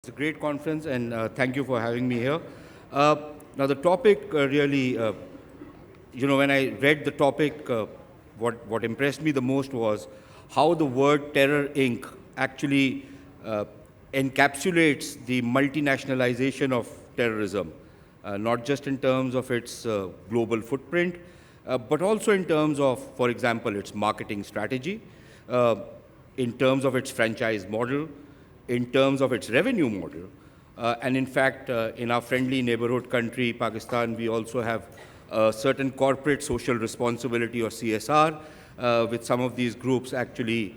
It's a great conference, and thank you for having me here. Now, the topic really, when I read the topic, what impressed me the most was how the word Terror Inc. actually encapsulates the multinationalization of terrorism, not just in terms of its global footprint, but also in terms of, for example, its marketing strategy, in terms of its franchise model, in terms of its revenue model. And in fact, in our friendly neighborhood country, Pakistan, we also have certain corporate social responsibility, or CSR, with some of these groups actually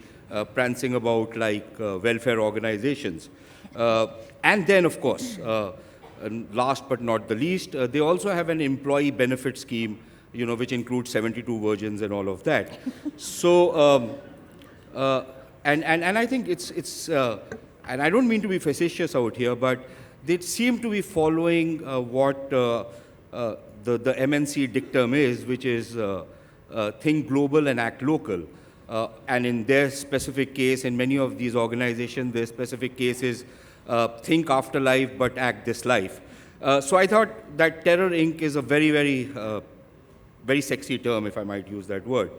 prancing about like welfare organizations. And then, of course, and last but not the least, they also have an employee benefit scheme, which includes 72 versions and all of that. So, and I think it's and I don't mean to be facetious out here, but they seem to be following what the MNC dictum is, which is think global and act local. And in their specific case, in many of these organizations, their specific case is think afterlife but act this life. So I thought that Terror Inc. is a very, very sexy term, if I might use that word.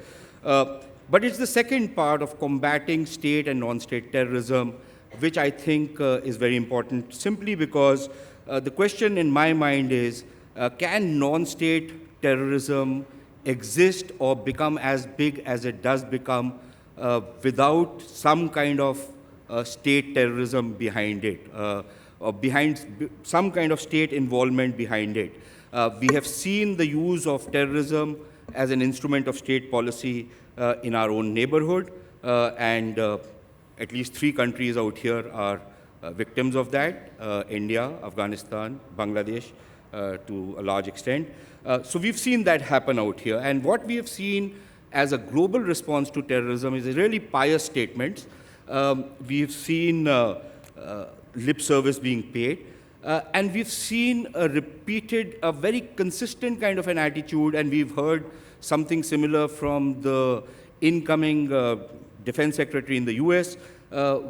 But it's the second part of combating state and non-state terrorism, which I think is very important, simply because the question in my mind is, can non-state terrorism exist or become as big as it does become without some kind of state terrorism behind it, or behind some kind of state involvement behind it? We have seen the use of terrorism as an instrument of state policy in our own neighborhood, and at least 3 countries out here are victims of that: India, Afghanistan, Bangladesh, to a large extent. So we've seen that happen out here. And what we have seen as a global response to terrorism is really pious statements. We've seen lip service being paid. And we've seen a very consistent kind of an attitude, and we've heard something similar from the incoming Defense Secretary in the US,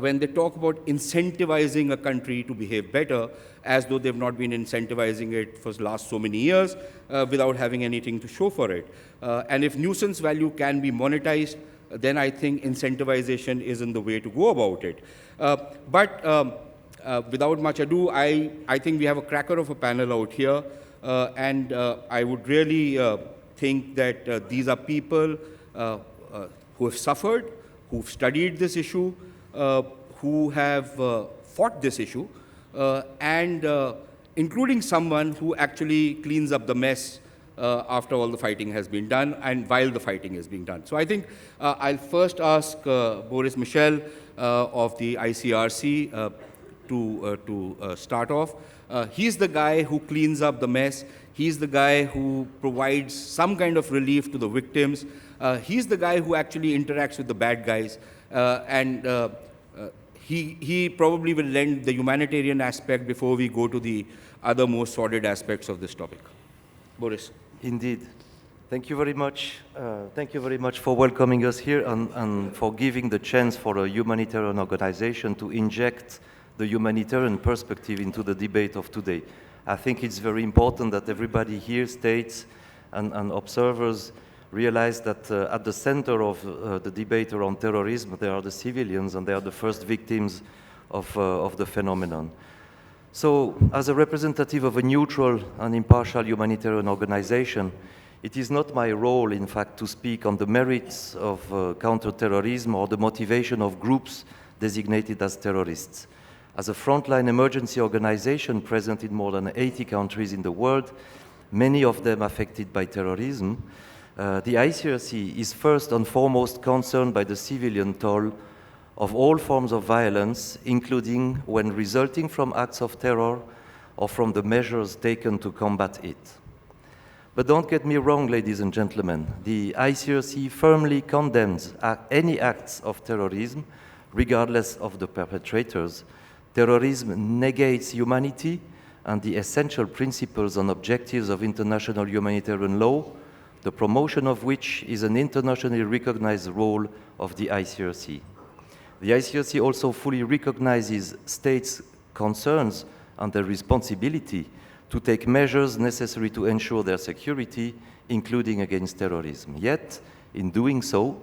when they talk about incentivizing a country to behave better, as though they've not been incentivizing it for the last so many years without having anything to show for it. And if nuisance value can be monetized, then I think incentivization isn't the way to go about it. But without much ado, I think we have a cracker of a panel out here, and I would really think that these are people who have suffered, who've studied this issue, who have fought this issue, and including someone who actually cleans up the mess after all the fighting has been done and while the fighting is being done. So I think I'll first ask Boris Michel of the ICRC to start off. He's the guy who cleans up the mess. He's the guy who provides some kind of relief to the victims. He's the guy who actually interacts with the bad guys. And he probably will lend the humanitarian aspect before we go to the other more sordid aspects of this topic. Boris. Indeed. Thank you very much. Thank you very much for welcoming us here and for giving the chance for a humanitarian organization to inject the humanitarian perspective into the debate of today. I think it's very important that everybody here, states and observers, realize that at the center of the debate around terrorism, there are the civilians, and they are the first victims of the phenomenon. So, as a representative of a neutral and impartial humanitarian organization, it is not my role, in fact, to speak on the merits of counterterrorism or the motivation of groups designated as terrorists. As a frontline emergency organization present in more than 80 countries in the world, many of them affected by terrorism, the ICRC is first and foremost concerned by the civilian toll of all forms of violence, including when resulting from acts of terror or from the measures taken to combat it. But don't get me wrong, ladies and gentlemen, the ICRC firmly condemns any acts of terrorism, regardless of the perpetrators. Terrorism negates humanity and the essential principles and objectives of international humanitarian law, the promotion of which is an internationally recognized role of the ICRC. The ICRC also fully recognizes states' concerns and their responsibility to take measures necessary to ensure their security, including against terrorism. Yet, in doing so,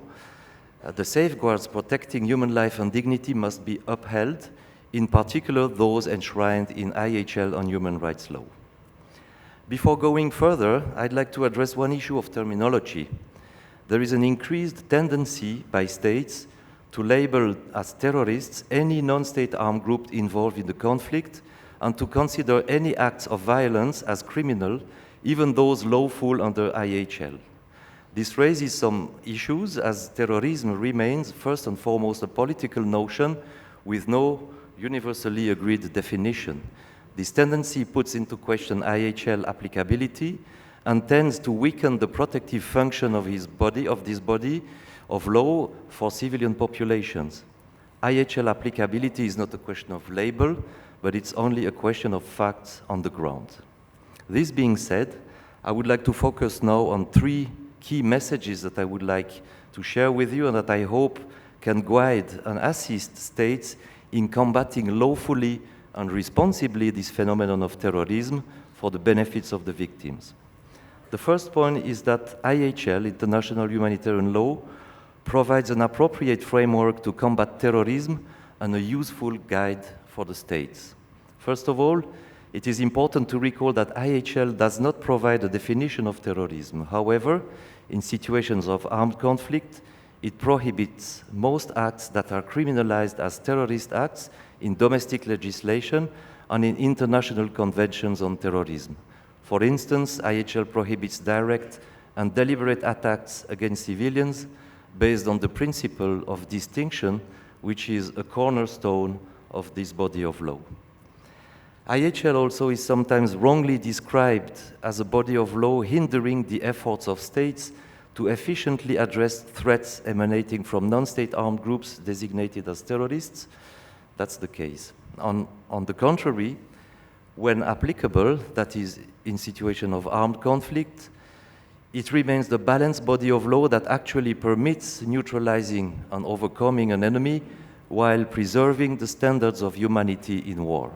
the safeguards protecting human life and dignity must be upheld, in particular those enshrined in IHL on human rights law. Before going further, I'd like to address one issue of terminology. There is an increased tendency by states to label as terrorists any non-state armed group involved in the conflict and to consider any acts of violence as criminal, even those lawful under IHL. This raises some issues, as terrorism remains first and foremost a political notion with no universally agreed definition. This tendency puts into question IHL applicability and tends to weaken the protective function of this body of law for civilian populations. IHL applicability is not a question of label, but it's only a question of facts on the ground. This being said, I would like to focus now on three key messages that I would like to share with you and that I hope can guide and assist states in combating lawfully and responsibly this phenomenon of terrorism for the benefits of the victims. The first point is that IHL, International Humanitarian Law, provides an appropriate framework to combat terrorism and a useful guide for the states. First of all, it is important to recall that IHL does not provide a definition of terrorism. However, in situations of armed conflict, it prohibits most acts that are criminalized as terrorist acts in domestic legislation and in international conventions on terrorism. For instance, IHL prohibits direct and deliberate attacks against civilians based on the principle of distinction, which is a cornerstone of this body of law. IHL also is sometimes wrongly described as a body of law hindering the efforts of states to efficiently address threats emanating from non-state armed groups designated as terrorists. That's the case. On the contrary, when applicable, that is, in situation of armed conflict, it remains the balanced body of law that actually permits neutralizing and overcoming an enemy while preserving the standards of humanity in war.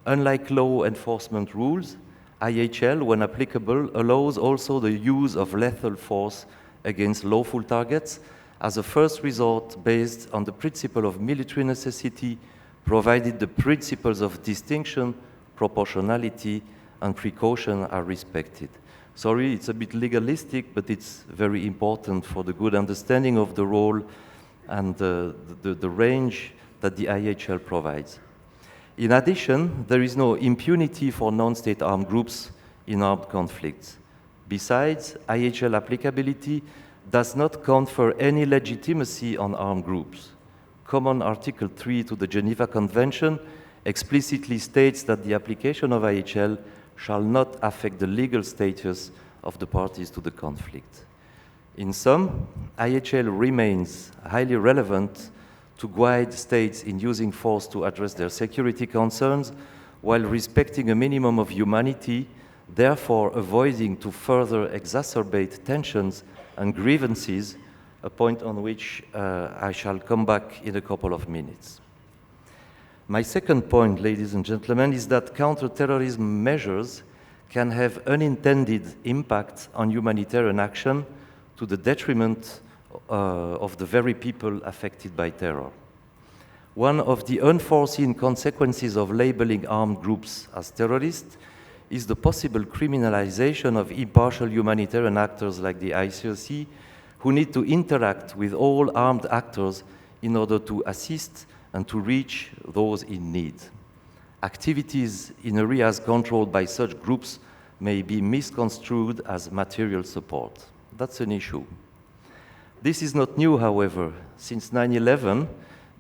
Unlike law enforcement rules, IHL, when applicable, allows also the use of lethal force against lawful targets as a first resort based on the principle of military necessity, provided the principles of distinction, proportionality, and precaution are respected. Sorry, it's a bit legalistic, but it's very important for the good understanding of the role and the range that the IHL provides. In addition, there is no impunity for non-state armed groups in armed conflicts. Besides, IHL applicability does not confer any legitimacy on armed groups. Common Article 3 to the Geneva Convention explicitly states that the application of IHL shall not affect the legal status of the parties to the conflict. In sum, IHL remains highly relevant to guide states in using force to address their security concerns while respecting a minimum of humanity, therefore avoiding to further exacerbate tensions and grievances, a point on which I shall come back in a couple of minutes. My second point, ladies and gentlemen, is that counterterrorism measures can have unintended impact on humanitarian action to the detriment of the very people affected by terror. One of the unforeseen consequences of labeling armed groups as terrorists is the possible criminalization of impartial humanitarian actors like the ICRC, who need to interact with all armed actors in order to assist and to reach those in need. Activities in areas controlled by such groups may be misconstrued as material support. That's an issue. This is not new, however. Since 9/11,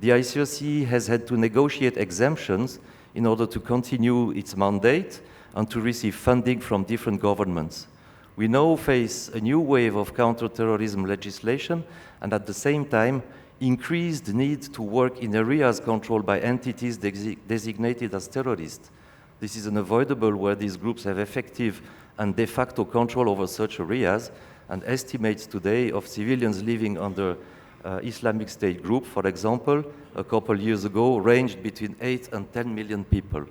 the ICRC has had to negotiate exemptions in order to continue its mandate and to receive funding from different governments. We now face a new wave of counterterrorism legislation and at the same time increased need to work in areas controlled by entities designated as terrorists. This is unavoidable where these groups have effective and de facto control over such areas, and estimates today of civilians living under Islamic State group, for example, a couple years ago, ranged between 8 and 10 million people.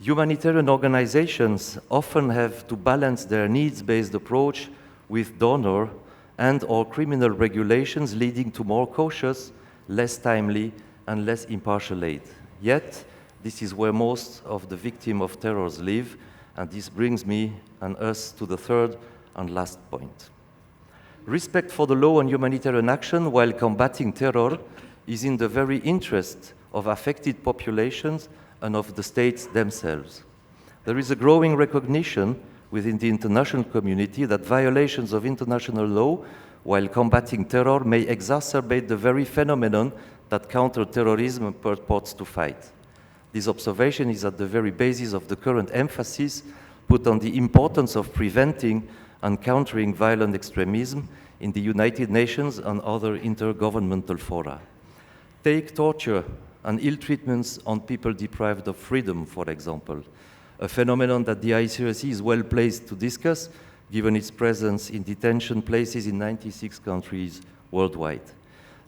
Humanitarian organizations often have to balance their needs-based approach with donor and/or criminal regulations, leading to more cautious, less timely, and less impartial aid. Yet, this is where most of the victims of terrors live, and this brings me and us to the third and last point. Respect for the law and humanitarian action while combating terror is in the very interest of affected populations and of the states themselves. There is a growing recognition within the international community that violations of international law while combating terror may exacerbate the very phenomenon that counter-terrorism purports to fight. This observation is at the very basis of the current emphasis put on the importance of preventing and countering violent extremism in the United Nations and other intergovernmental fora. Take torture and ill treatments on people deprived of freedom, for example, a phenomenon that the ICRC is well placed to discuss, given its presence in detention places in 96 countries worldwide.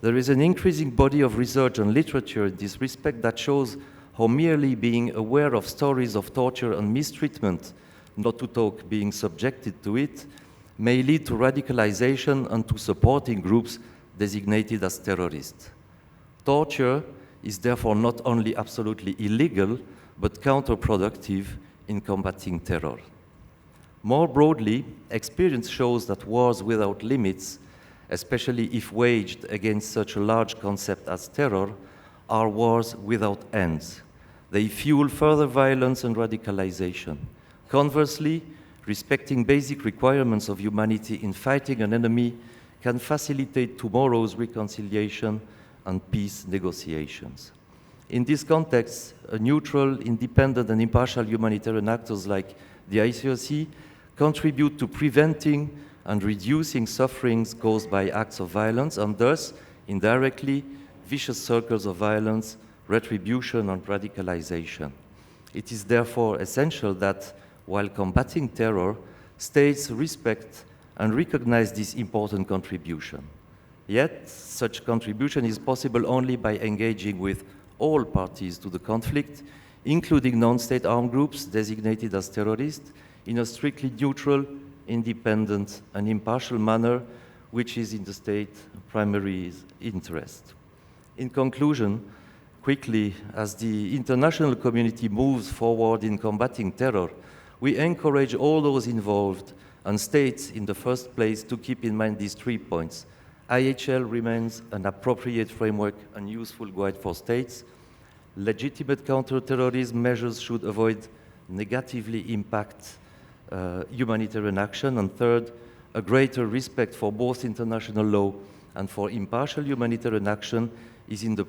There is an increasing body of research and literature in this respect that shows how merely being aware of stories of torture and mistreatment, not to talk being subjected to it, may lead to radicalization and to supporting groups designated as terrorists. Torture is therefore not only absolutely illegal, but counterproductive in combating terror. More broadly, experience shows that wars without limits, especially if waged against such a large concept as terror, are wars without ends. They fuel further violence and radicalization. Conversely, respecting basic requirements of humanity in fighting an enemy can facilitate tomorrow's reconciliation and peace negotiations. In this context, a neutral, independent, and impartial humanitarian actors like the ICRC contribute to preventing and reducing sufferings caused by acts of violence, and thus, indirectly, vicious circles of violence, retribution, and radicalization. It is therefore essential that, while combating terror, states respect and recognize this important contribution. Yet, such contribution is possible only by engaging with all parties to the conflict, including non-state armed groups designated as terrorists, in a strictly neutral, independent, and impartial manner, which is in the state primary interest. In conclusion, quickly, as the international community moves forward in combating terror, we encourage all those involved and states in the first place to keep in mind these 3 points. IHL remains an appropriate framework and useful guide for states. Legitimate counter-terrorism measures should avoid negatively impact humanitarian action. And third, a greater respect for both international law and for impartial humanitarian action is in the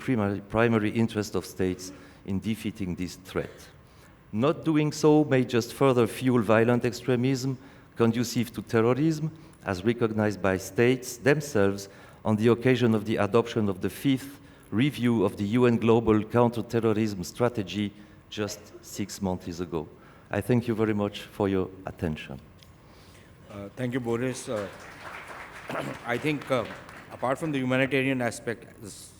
primary interest of states in defeating this threat. Not doing so may just further fuel violent extremism conducive to terrorism, as recognized by states themselves on the occasion of the adoption of the 5th review of the UN Global Counter-Terrorism Strategy just 6 months ago. I thank you very much for your attention. Thank you, Boris. I think apart from the humanitarian aspect,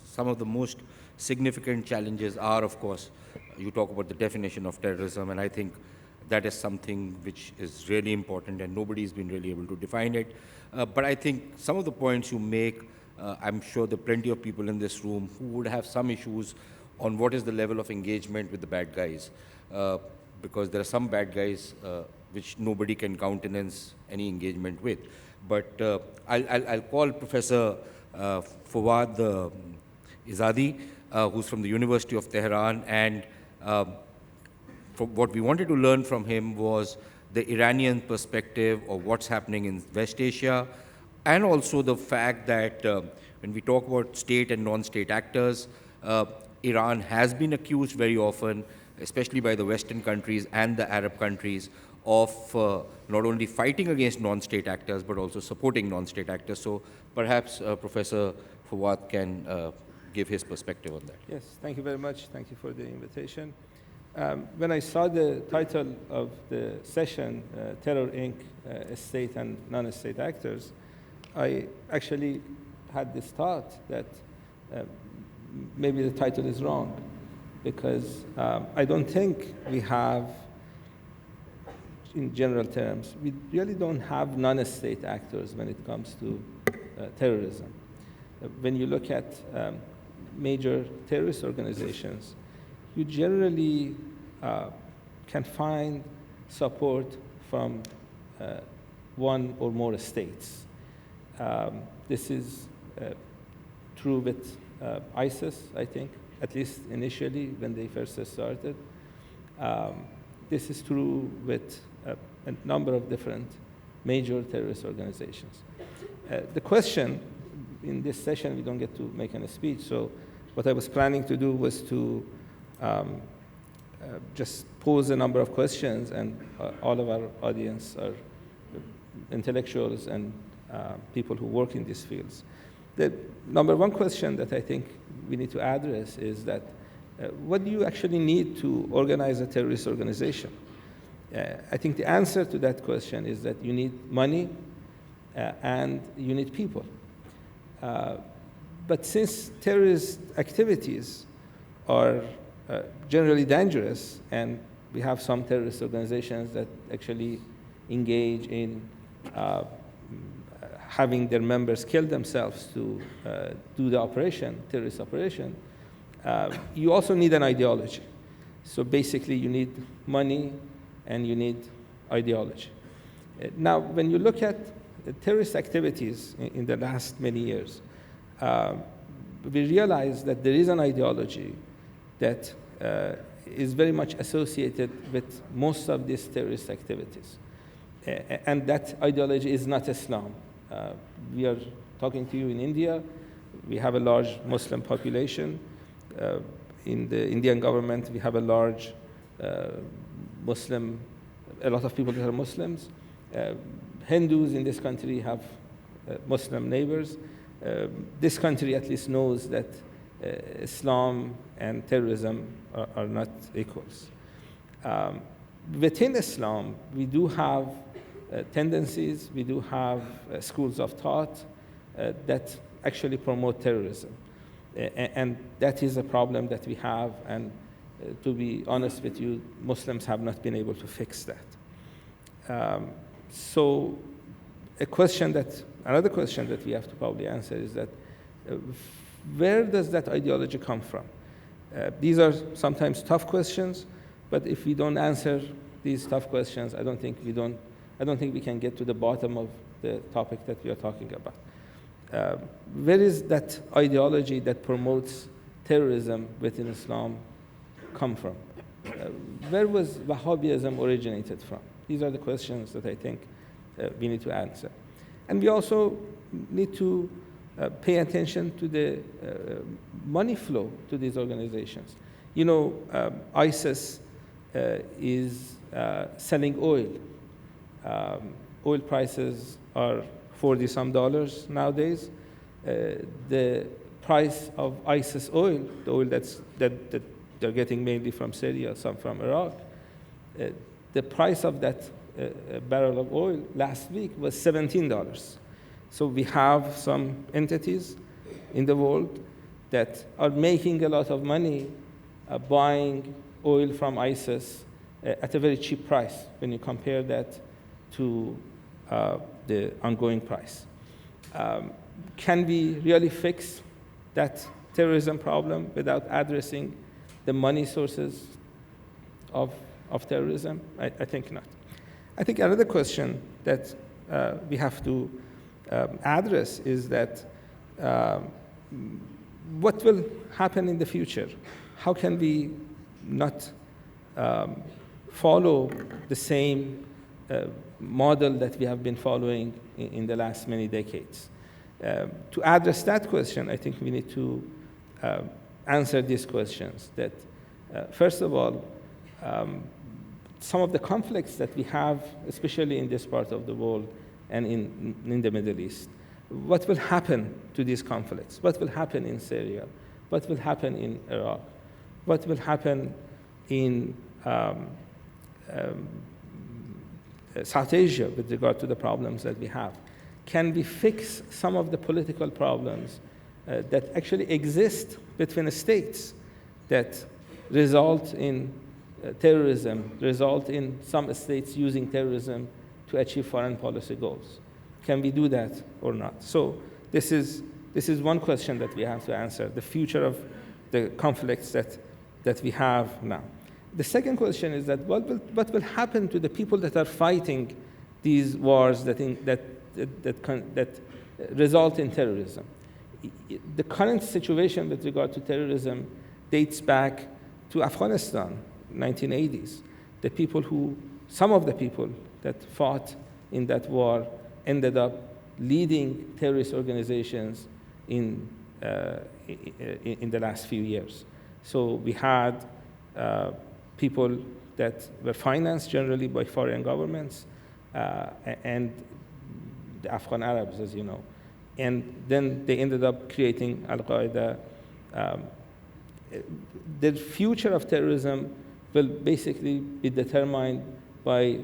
some of the most significant challenges are, of course, you talk about the definition of terrorism, and I think that is something which is really important, and nobody's been really able to define it. But I think some of the points you make, I'm sure there are plenty of people in this room who would have some issues on what is the level of engagement with the bad guys, because there are some bad guys which nobody can countenance any engagement with. But I'll call Professor Foad Izadi, who's from the University of Tehran, and what we wanted to learn from him was the Iranian perspective of what's happening in West Asia, and also the fact that when we talk about state and non-state actors, Iran has been accused very often, especially by the Western countries and the Arab countries, of not only fighting against non-state actors, but also supporting non-state actors. So perhaps Professor Fawad can give his perspective on that. Yes, thank you very much. Thank you for the invitation. When I saw the title of the session, Terror Inc., State and Non-State Actors, I actually had this thought that maybe the title is wrong, because I don't think we have, in general terms, we really don't have non-state actors when it comes to terrorism. When you look at major terrorist organizations, you generally can find support from one or more states. This is true with ISIS, I think, at least initially when they first started. This is true with a number of different major terrorist organizations. The question in this session, we don't get to make any speech, so what I was planning to do was to just pose a number of questions, and all of our audience are intellectuals and people who work in these fields. The number one question that I think we need to address is that what do you actually need to organize a terrorist organization? I think the answer to that question is that you need money and you need people. But since terrorist activities are generally dangerous, and we have some terrorist organizations that actually engage in having their members kill themselves to do the operation, terrorist operation, you also need an ideology. So basically, you need money and you need ideology. Now, when you look at terrorist activities in the last many years, we realize that there is an ideology that is very much associated with most of these terrorist activities. And that ideology is not Islam. We are talking to you in India. We have a large Muslim population. In the Indian government, we have a large a lot of people that are Muslims. Hindus in this country have Muslim neighbors. This country at least knows that Islam and terrorism are not equals. Within Islam, we do have tendencies, we do have schools of thought that actually promote terrorism. And that is a problem that we have, and to be honest with you, Muslims have not been able to fix that. So another question that we have to probably answer is that where does that ideology come from? These are sometimes tough questions, but if we don't answer these tough questions, I don't think we can get to the bottom of the topic that we are talking about. Where is that ideology that promotes terrorism within Islam come from? Where was Wahhabism originated from? These are the questions that I think we need to answer. And we also need to pay attention to the money flow to these organizations. You know, ISIS is selling oil. Oil prices are $40-some nowadays. The price of ISIS oil, the oil that they're getting mainly from Syria, some from Iraq, the price of that barrel of oil last week was $17. So we have some entities in the world that are making a lot of money buying oil from ISIS at a very cheap price when you compare that to the ongoing price. Can we really fix that terrorism problem without addressing the money sources of terrorism? I think not. I think another question that we have to address is that what will happen in the future? How can we not follow the same model that we have been following in the last many decades? To address that question, I think we need to answer these questions. That first of all, some of the conflicts that we have, especially in this part of the world and in the Middle East, what will happen to these conflicts? What will happen in Syria? What will happen in Iraq? What will happen in South Asia with regard to the problems that we have? can we fix some of the political problems that actually exist between states that result in terrorism, result in some states using terrorism to achieve foreign policy goals? Can we do that or not? So this is one question that we have to answer, the future of the conflicts that we have now. The second question is that what will happen to the people that are fighting these wars that result in terrorism? The current situation with regard to terrorism dates back to Afghanistan, 1980s. Some of the people that fought in that war ended up leading terrorist organizations in the last few years. So we had people that were financed generally by foreign governments and the Afghan Arabs, as you know. And then they ended up creating Al-Qaeda. The future of terrorism will basically be determined by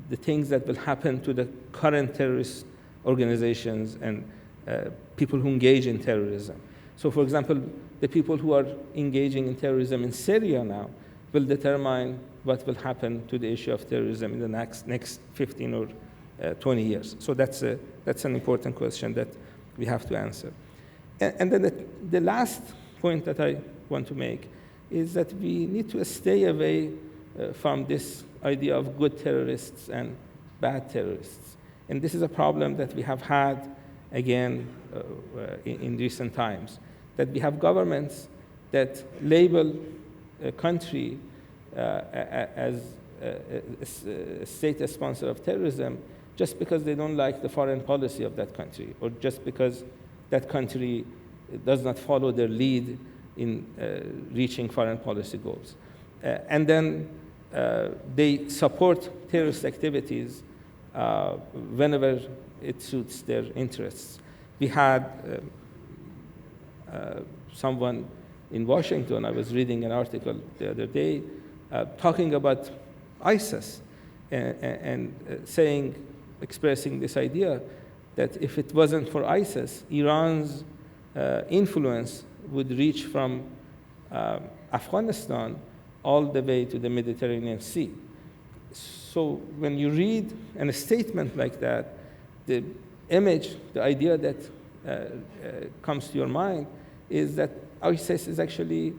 the things that will happen to the current terrorist organizations and people who engage in terrorism. So, for example, the people who are engaging in terrorism in Syria now will determine what will happen to the issue of terrorism in the next 15 or 20 years. So that's an important question that we have to answer. And then the last point that I want to make is that we need to stay away from this idea of good terrorists and bad terrorists. And this is a problem that we have had, again, in recent times, that we have governments that label a country as a state sponsor of terrorism just because they don't like the foreign policy of that country, or just because that country does not follow their lead in reaching foreign policy goals. And then they support terrorist activities whenever it suits their interests. We had someone in Washington, I was reading an article the other day, talking about ISIS and expressing this idea that if it wasn't for ISIS, Iran's influence would reach from Afghanistan all the way to the Mediterranean Sea. So when you read a statement like that, the image, the idea that comes to your mind is that ISIS is actually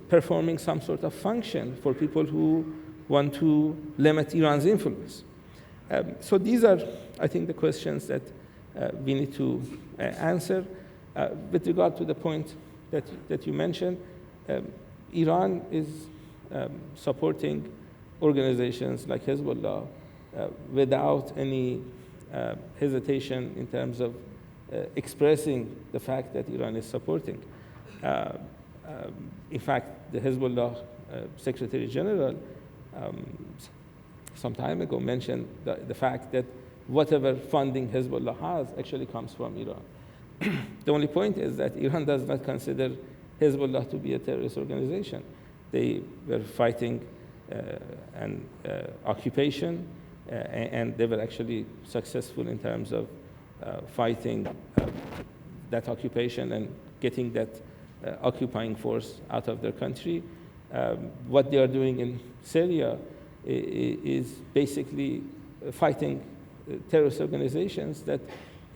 performing some sort of function for people who want to limit Iran's influence. So these are, I think, the questions that we need to answer. With regard to the point that you mentioned, Iran is supporting organizations like Hezbollah without any hesitation in terms of expressing the fact that Iran is supporting. In fact, the Hezbollah Secretary General some time ago mentioned the fact that whatever funding Hezbollah has actually comes from Iran. The only point is that Iran does not consider Hezbollah to be a terrorist organization. They were fighting an occupation, and they were actually successful in terms of fighting that occupation and getting that occupying force out of their country. What they are doing in Syria is basically fighting terrorist organizations that,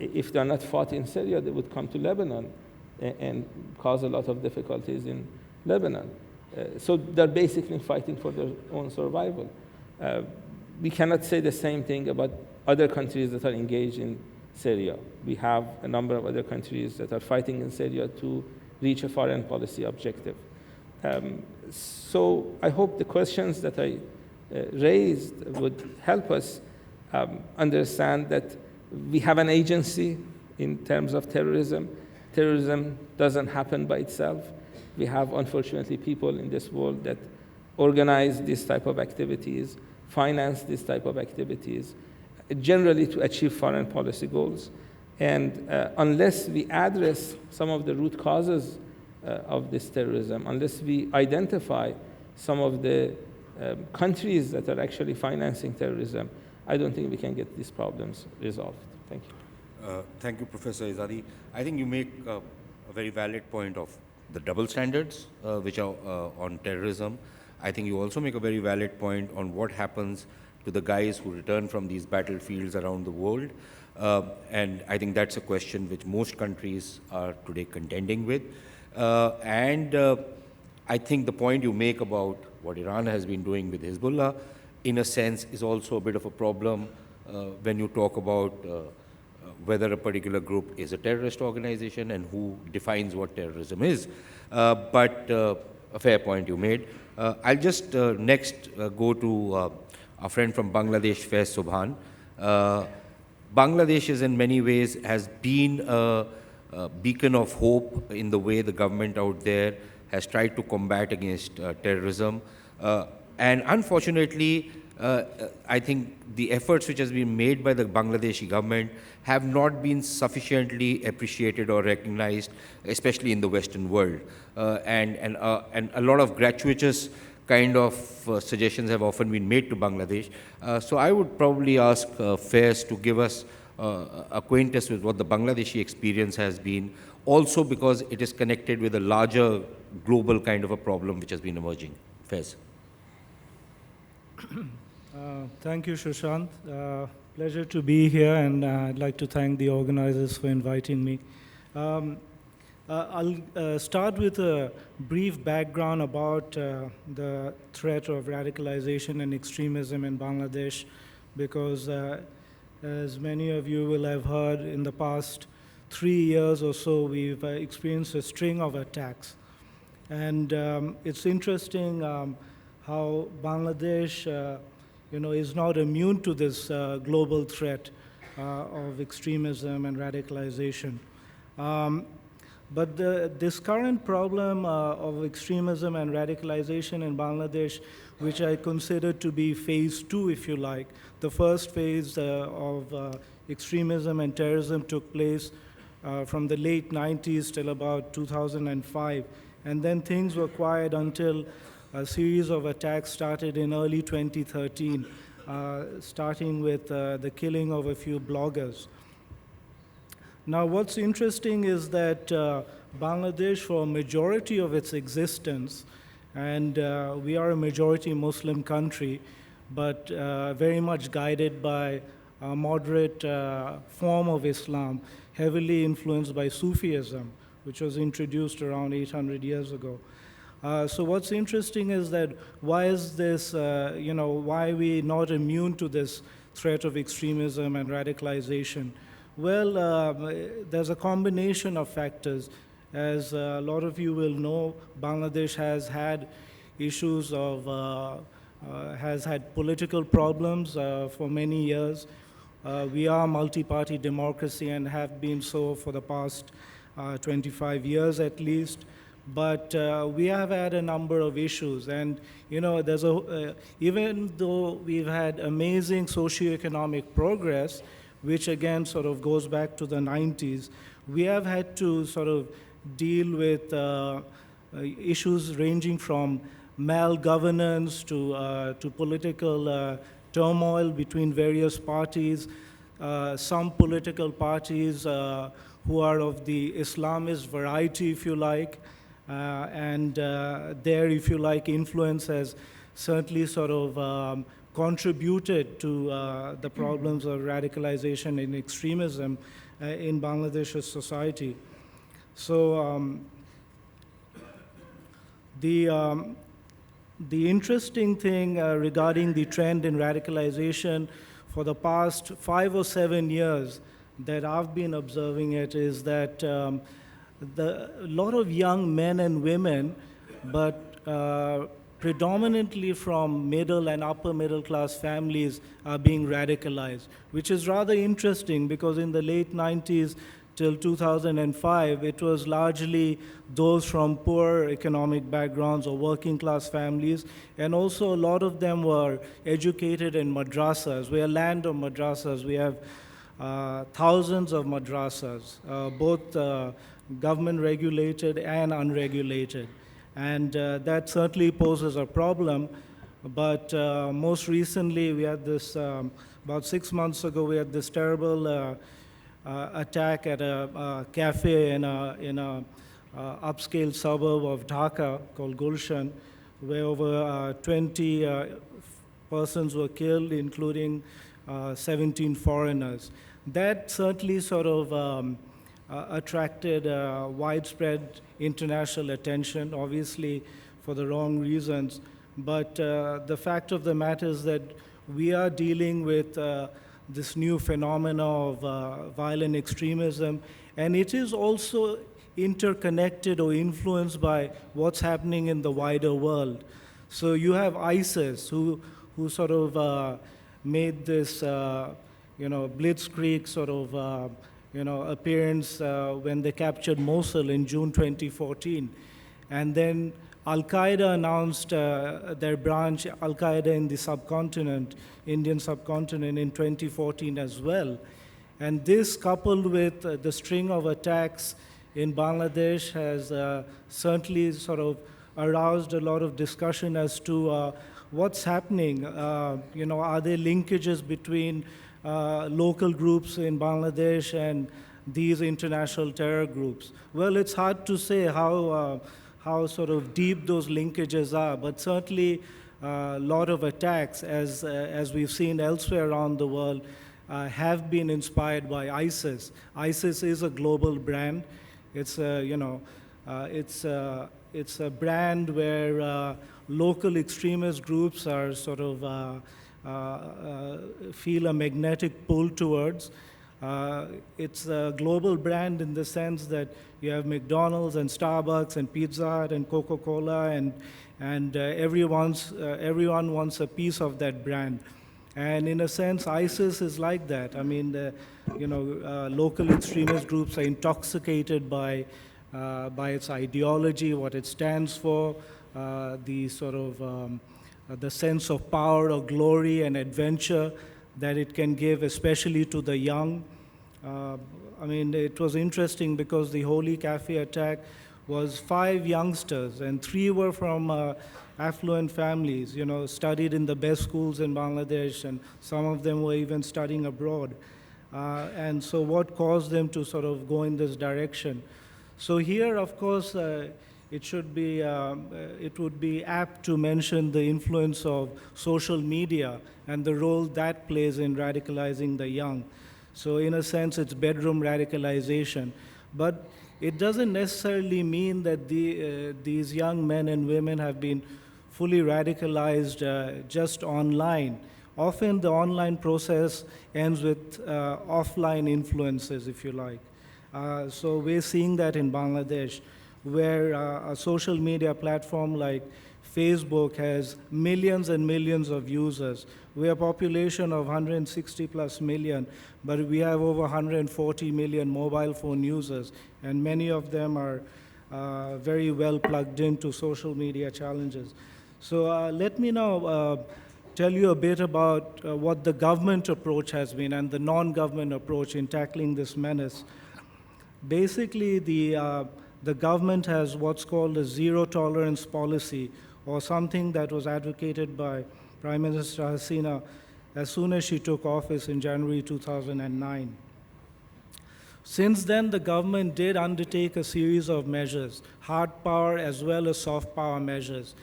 if they're not fought in Syria, they would come to Lebanon and cause a lot of difficulties in Lebanon. So they're basically fighting for their own survival. We cannot say the same thing about other countries that are engaged in Syria. We have a number of other countries that are fighting in Syria to reach a foreign policy objective. So I hope the questions that I raised would help us understand that we have an agency in terms of terrorism. Terrorism doesn't happen by itself. We have, unfortunately, people in this world that organize this type of activities, finance this type of activities, generally to achieve foreign policy goals. And unless we address some of the root causes of this terrorism, unless we identify some of the countries that are actually financing terrorism, I don't think we can get these problems resolved. Thank you. Thank you, Professor Izadi. I think you make a very valid point of the double standards which are on terrorism. I think you also make a very valid point on what happens to the guys who return from these battlefields around the world. And I think that's a question which most countries are today contending with. I think the point you make about what Iran has been doing with Hezbollah, in a sense, is also a bit of a problem when you talk about whether a particular group is a terrorist organization and who defines what terrorism is. But a fair point you made. I'll just next go to our friend from Bangladesh, Faiz Subhan. Bangladesh is in many ways has been a beacon of hope in the way the government out there has tried to combat against terrorism. And unfortunately, I think the efforts which has been made by the Bangladeshi government have not been sufficiently appreciated or recognized, especially in the Western world. And a lot of gratuitous kind of suggestions have often been made to Bangladesh. So I would probably ask Faiz to give us acquaintance with what the Bangladeshi experience has been, also because it is connected with a larger global kind of a problem which has been emerging. Faiz. Thank you, Sushant. Pleasure to be here, and I'd like to thank the organizers for inviting me. I'll start with a brief background about the threat of radicalization and extremism in Bangladesh, because as many of you will have heard, in the past 3 years or so, we've experienced a string of attacks. And it's interesting how Bangladesh is not immune to this global threat of extremism and radicalization. But this current problem of extremism and radicalization in Bangladesh, which I consider to be phase 2, if you like, the first phase of extremism and terrorism took place from the late 90s till about 2005. And then things were quiet until a series of attacks started in early 2013, starting with the killing of a few bloggers. Now, what's interesting is that Bangladesh, for a majority of its existence, and we are a majority Muslim country, but very much guided by a moderate form of Islam, heavily influenced by Sufism, which was introduced around 800 years ago. So what's interesting is that why is this, why are we not immune to this threat of extremism and radicalization? Well, there's a combination of factors. As a lot of you will know, Bangladesh has had issues of, has had political problems for many years. We are a multi-party democracy and have been so for the past 25 years at least. But we have had a number of issues, and there's even though we've had amazing socioeconomic progress, which again sort of goes back to the 90s, we have had to sort of deal with issues ranging from malgovernance to political turmoil between various parties. Some political parties who are of the Islamist variety, if you like, and their, if you like, influence has certainly sort of contributed to the problems of radicalization and extremism in Bangladesh's society. So the interesting thing regarding the trend in radicalization for the past 5 or 7 years that I've been observing it is that a lot of young men and women, but predominantly from middle and upper middle class families, are being radicalized, which is rather interesting because in the late 90s till 2005, it was largely those from poor economic backgrounds or working class families, and also a lot of them were educated in madrasas. We are land of madrasas. We have thousands of madrasas, both government regulated and unregulated. And that certainly poses a problem. But most recently, we had this about 6 months ago, we had this terrible attack at a cafe in a upscale suburb of Dhaka called Gulshan, where over 20 persons were killed, including 17 foreigners. That certainly sort of attracted widespread international attention, obviously for the wrong reasons. But the fact of the matter is that we are dealing with this new phenomena of violent extremism, and it is also interconnected or influenced by what's happening in the wider world. So you have ISIS, who sort of made this, blitzkrieg sort of, appearance when they captured Mosul in June 2014. And then Al-Qaeda announced their branch, Al-Qaeda in the subcontinent, Indian subcontinent, in 2014 as well. And this, coupled with the string of attacks in Bangladesh, has certainly sort of aroused a lot of discussion as to what's happening. Are there linkages between local groups in Bangladesh and these international terror groups? Well, it's hard to say how sort of deep those linkages are, but certainly a lot of attacks, as we've seen elsewhere around the world, have been inspired by ISIS. ISIS is a global brand. It's it's a brand where local extremist groups are sort of feel a magnetic pull towards. It's a global brand in the sense that you have McDonald's and Starbucks and Pizza Hut and Coca-Cola, and everyone wants a piece of that brand. And in a sense, ISIS is like that. I mean, local extremist groups are intoxicated by its ideology, what it stands for, the sort of the sense of power or glory and adventure that it can give, especially to the young. I mean, it was interesting because the Holy Cafe attack was 5 youngsters, and 3 were from affluent families, studied in the best schools in Bangladesh, and some of them were even studying abroad. And so what caused them to sort of go in this direction? So here, of course, it would be apt to mention the influence of social media and the role that plays in radicalizing the young. So in a sense, it's bedroom radicalization. But it doesn't necessarily mean that these young men and women have been fully radicalized just online. Often the online process ends with offline influences, if you like. So we're seeing that in Bangladesh, where a social media platform like Facebook has millions and millions of users. We're a population of 160 plus million, but we have over 140 million mobile phone users, and many of them are very well plugged into social media challenges. So let me now tell you a bit about what the government approach has been and the non-government approach in tackling this menace. Basically, the government has what's called a zero tolerance policy, or something that was advocated by Prime Minister Hasina as soon as she took office in January 2009. Since then, the government did undertake a series of measures, hard power as well as soft power measures.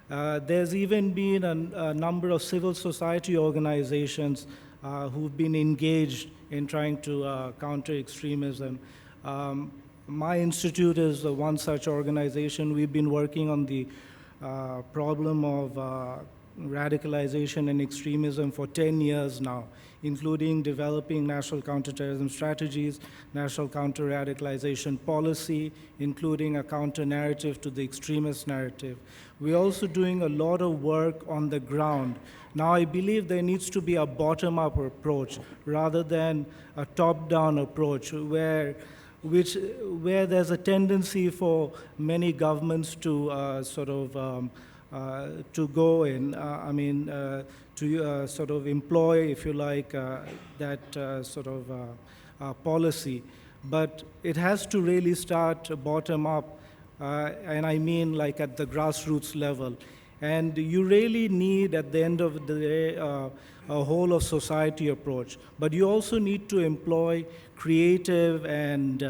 There's even been a number of civil society organizations who've been engaged in trying to counter extremism. My institute is one such organization. We've been working on the problem of radicalization and extremism for 10 years now, including developing national counterterrorism strategies, national counter-radicalization policy, including a counter-narrative to the extremist narrative. We're also doing a lot of work on the ground. Now, I believe there needs to be a bottom-up approach rather than a top-down approach where there's a tendency for many governments to to go in, to sort of employ, if you like, that sort of policy. But it has to really start bottom up, and I mean like at the grassroots level. And you really need, at the end of the day, a whole of society approach. But you also need to employ creative and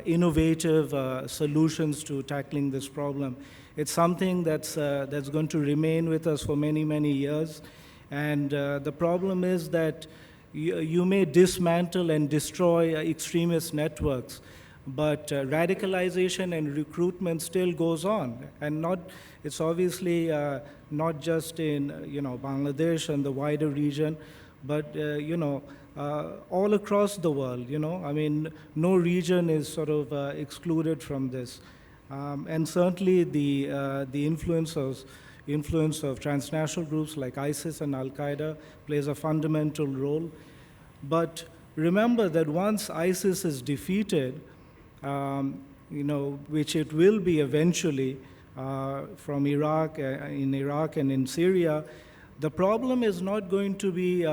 innovative solutions to tackling this problem. It's something that's going to remain with us for many, many years. And the problem is that you may dismantle and destroy extremist networks, but radicalization and recruitment still goes on. And it's obviously not just in Bangladesh and the wider region, but all across the world. I mean, no region is sort of excluded from this. And certainly the influence of transnational groups like ISIS and Al-Qaeda plays a fundamental role. But remember that once ISIS is defeated, which it will be eventually from Iraq, in Iraq and in Syria, the problem is not going to be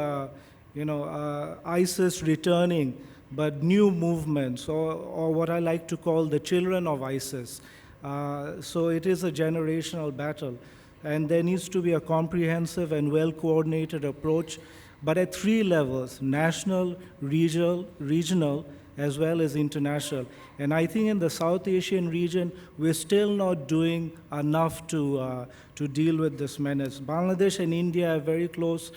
ISIS returning, but new movements, or what I like to call the children of ISIS. So it is a generational battle. And there needs to be a comprehensive and well-coordinated approach, but at 3 levels: national, regional, as well as international. And I think in the South Asian region, we're still not doing enough to deal with this menace. Bangladesh and India have very close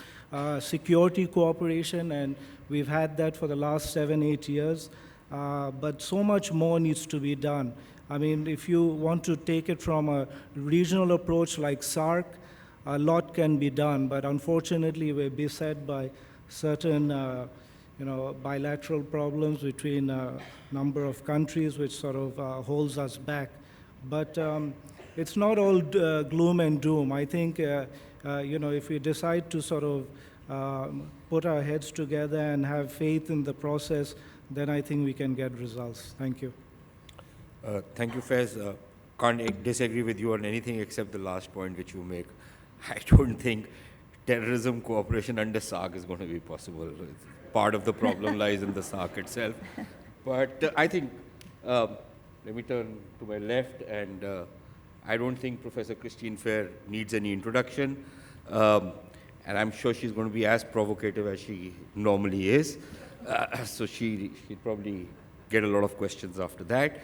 security cooperation, and we've had that for the last 7-8 years. But so much more needs to be done. I mean, if you want to take it from a regional approach like SARC, a lot can be done, but unfortunately we're beset by certain bilateral problems between a number of countries, which sort of holds us back. But it's not all gloom and doom. I think, if we decide to sort of put our heads together and have faith in the process, then I think we can get results. Thank you. Thank you, Faiz. Can't disagree with you on anything except the last point which you make. I don't think terrorism cooperation under SARC is going to be possible. Part of the problem lies in the SARC itself. But I think, let me turn to my left, and I don't think Professor Christine Fair needs any introduction. And I'm sure she's going to be as provocative as she normally is. So she'll probably get a lot of questions after that.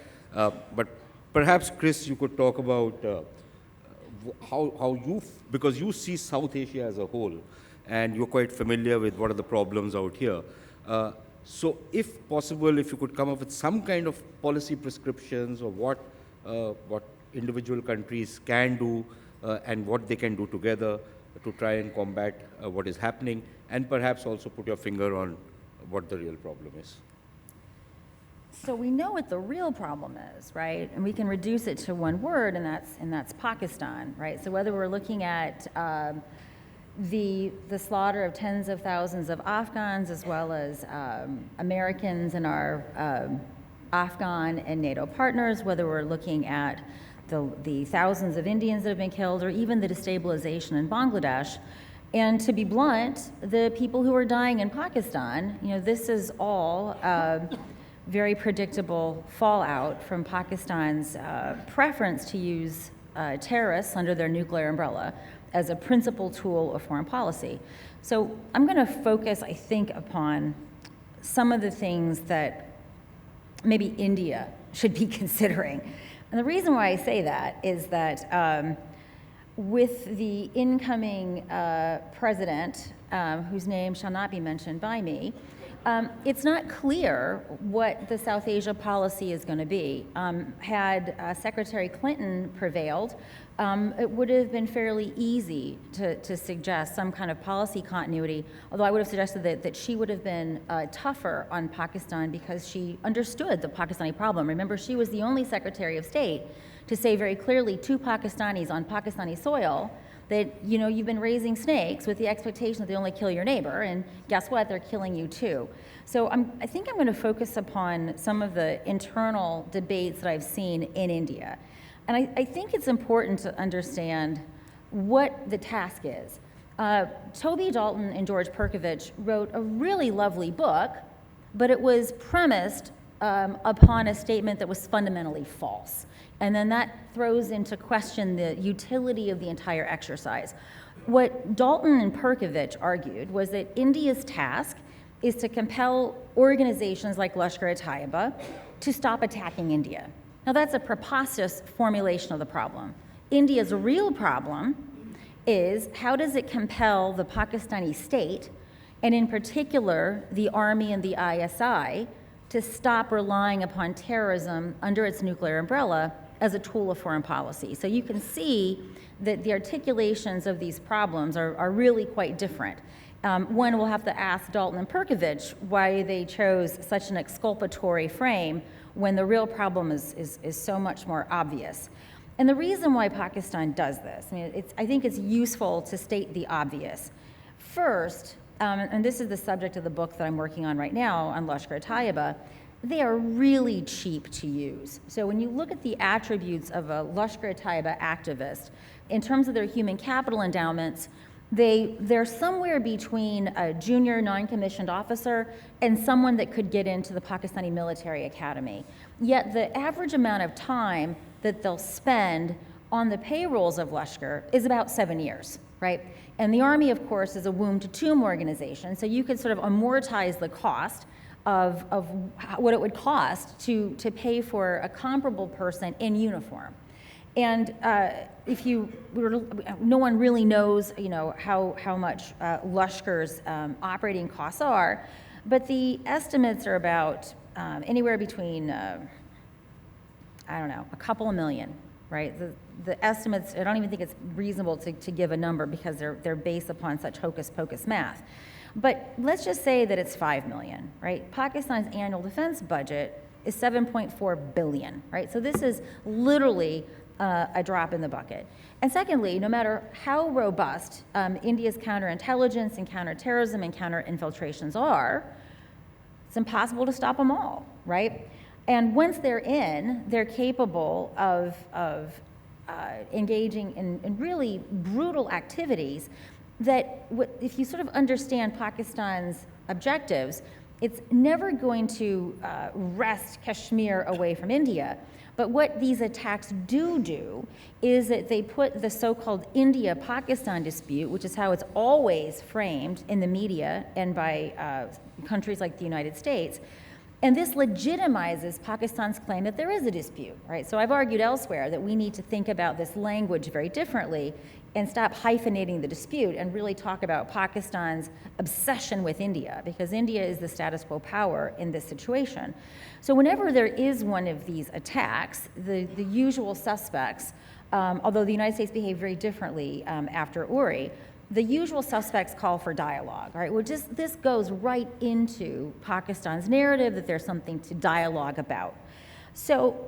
But perhaps, Chris, you could talk about how because you see South Asia as a whole, and you're quite familiar with what are the problems out here. So if possible, if you could come up with some kind of policy prescriptions or what individual countries can do and what they can do together to try and combat what is happening, and perhaps also put your finger on what the real problem is. So we know what the real problem is, right? And we can reduce it to one word, and that's Pakistan, right? So whether we're looking at the slaughter of tens of thousands of Afghans, as well as Americans and our Afghan and NATO partners, whether we're looking at the thousands of Indians that have been killed, or even the destabilization in Bangladesh. And to be blunt, the people who are dying in Pakistan, this is all very predictable fallout from Pakistan's preference to use terrorists under their nuclear umbrella as a principal tool of foreign policy. So I'm going to focus, I think, upon some of the things that maybe India should be considering. And the reason why I say that is that with the incoming president, whose name shall not be mentioned by me, it's not clear what the South Asia policy is going to be. Had Secretary Clinton prevailed, it would have been fairly easy to suggest some kind of policy continuity, although I would have suggested that she would have been tougher on Pakistan because she understood the Pakistani problem. Remember, she was the only Secretary of State to say very clearly to Pakistanis on Pakistani soil that, you've been raising snakes with the expectation that they only kill your neighbor, and guess what? They're killing you too. So I think I'm going to focus upon some of the internal debates that I've seen in India. And I think it's important to understand what the task is. Toby Dalton and George Perkovich wrote a really lovely book, but it was premised upon a statement that was fundamentally false. And then that throws into question the utility of the entire exercise. What Dalton and Perkovich argued was that India's task is to compel organizations like Lashkar-e-Taiba to stop attacking India. Now that's a preposterous formulation of the problem. India's real problem is how does it compel the Pakistani state, and in particular the army and the ISI, to stop relying upon terrorism under its nuclear umbrella as a tool of foreign policy. So you can see that the articulations of these problems are really quite different. One will have to ask Dalton and Perkovich why they chose such an exculpatory frame when the real problem is so much more obvious. And the reason why Pakistan does this, I think it's useful to state the obvious. First, and this is the subject of the book that I'm working on right now on Lashkar-e-Taiba, they are really cheap to use. So when you look at the attributes of a Lashkar-e-Taiba activist, in terms of their human capital endowments, they're somewhere between a junior non-commissioned officer and someone that could get into the Pakistani military academy. Yet the average amount of time that they'll spend on the payrolls of Lashkar is about 7 years, right? And the Army, of course, is a womb-to-tomb organization, so you could sort of amortize the cost of what it would cost to pay for a comparable person in uniform. And no one really knows, how much Lashkar's operating costs are, but the estimates are about anywhere between, a couple of million, right? The estimates, I don't even think it's reasonable to give a number because they're based upon such hocus pocus math. But let's just say that it's 5 million, right? Pakistan's annual defense budget is 7.4 billion, right? So this is literally a drop in the bucket. And secondly, no matter how robust India's counterintelligence and counterterrorism and counterinfiltrations are, it's impossible to stop them all, right? And once they're in, they're capable of engaging in really brutal activities that, if you sort of understand Pakistan's objectives, it's never going to wrest Kashmir away from India. But what these attacks do is that they put the so-called India-Pakistan dispute, which is how it's always framed in the media and by countries like the United States, and this legitimizes Pakistan's claim that there is a dispute, right? So I've argued elsewhere that we need to think about this language very differently and stop hyphenating the dispute and really talk about Pakistan's obsession with India, because India is the status quo power in this situation. So whenever there is one of these attacks, the usual suspects, although the United States behaved very differently after Uri, the usual suspects call for dialogue, right? This goes right into Pakistan's narrative that there's something to dialogue about. So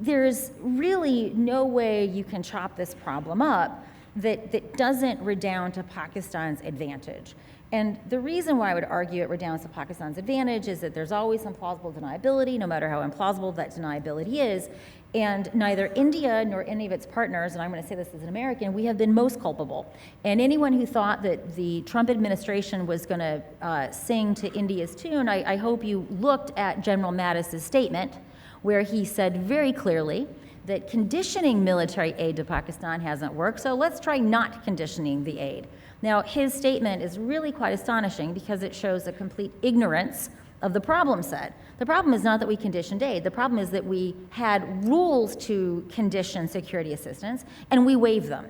there's really no way you can chop this problem up that doesn't redound to Pakistan's advantage. And the reason why I would argue it redounds to Pakistan's advantage is that there's always some plausible deniability, no matter how implausible that deniability is. And neither India nor any of its partners, and I'm going to say this as an American, we have been most culpable. And anyone who thought that the Trump administration was going to sing to India's tune, I hope you looked at General Mattis's statement, where he said very clearly that conditioning military aid to Pakistan hasn't worked, so let's try not conditioning the aid. Now, his statement is really quite astonishing because it shows a complete ignorance of the problem set. The problem is not that we conditioned aid. The problem is that we had rules to condition security assistance, and we waived them.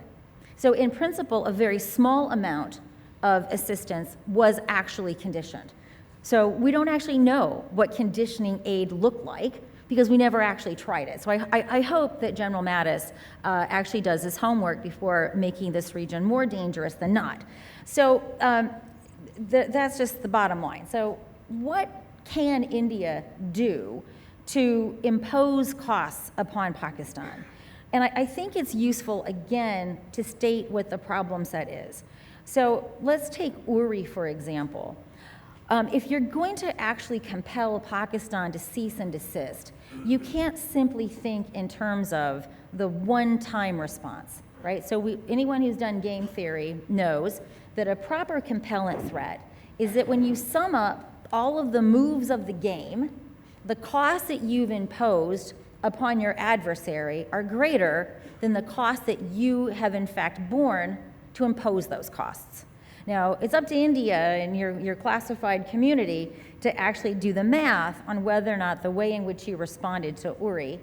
So in principle, a very small amount of assistance was actually conditioned. So we don't actually know what conditioning aid looked like, because we never actually tried it. So I hope that General Mattis actually does his homework before making this region more dangerous than not. So that's just the bottom line. So what can India do to impose costs upon Pakistan? And I think it's useful, again, to state what the problem set is. So let's take Uri, for example. If you're going to actually compel Pakistan to cease and desist, you can't simply think in terms of the one-time response, right? So anyone who's done game theory knows that a proper compellant threat is that when you sum up all of the moves of the game the costs that you've imposed upon your adversary are greater than the costs that you have in fact borne to impose those costs. Now, it's up to India and your classified community to actually do the math on whether or not the way in which you responded to Uri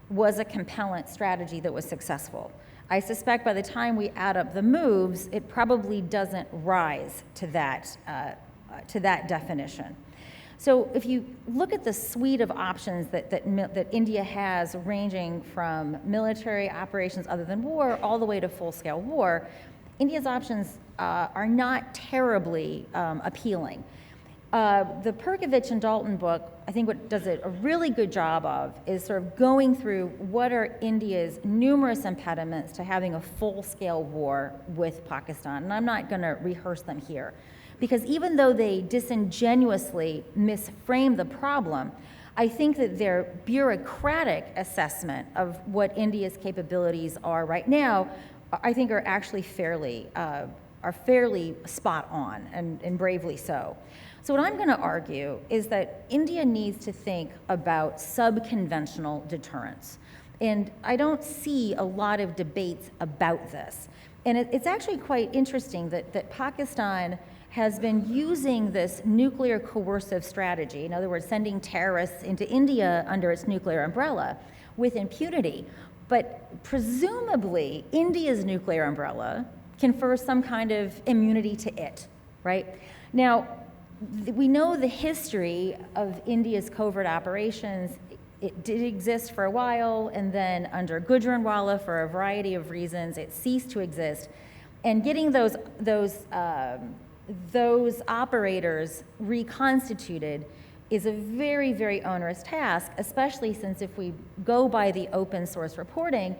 was a compelling strategy that was successful. I suspect by the time we add up the moves, it probably doesn't rise to that definition. So if you look at the suite of options that India has, ranging from military operations other than war all the way to full-scale war, India's options are not terribly appealing. The Perkovich and Dalton book, I think what does a really good job of is sort of going through what are India's numerous impediments to having a full-scale war with Pakistan. And I'm not going to rehearse them here, because even though they disingenuously misframe the problem, I think that their bureaucratic assessment of what India's capabilities are right now, I think are actually fairly spot on, and bravely so. So what I'm going to argue is that India needs to think about sub-conventional deterrence. And I don't see a lot of debates about this. And it's actually quite interesting that Pakistan has been using this nuclear coercive strategy, in other words, sending terrorists into India under its nuclear umbrella, with impunity. But presumably, India's nuclear umbrella confers some kind of immunity to it, right? Now, we know the history of India's covert operations. It did exist for a while, and then under Gujranwala, for a variety of reasons, it ceased to exist. And getting those operators reconstituted is a very, very onerous task, especially since if we go by the open source reporting,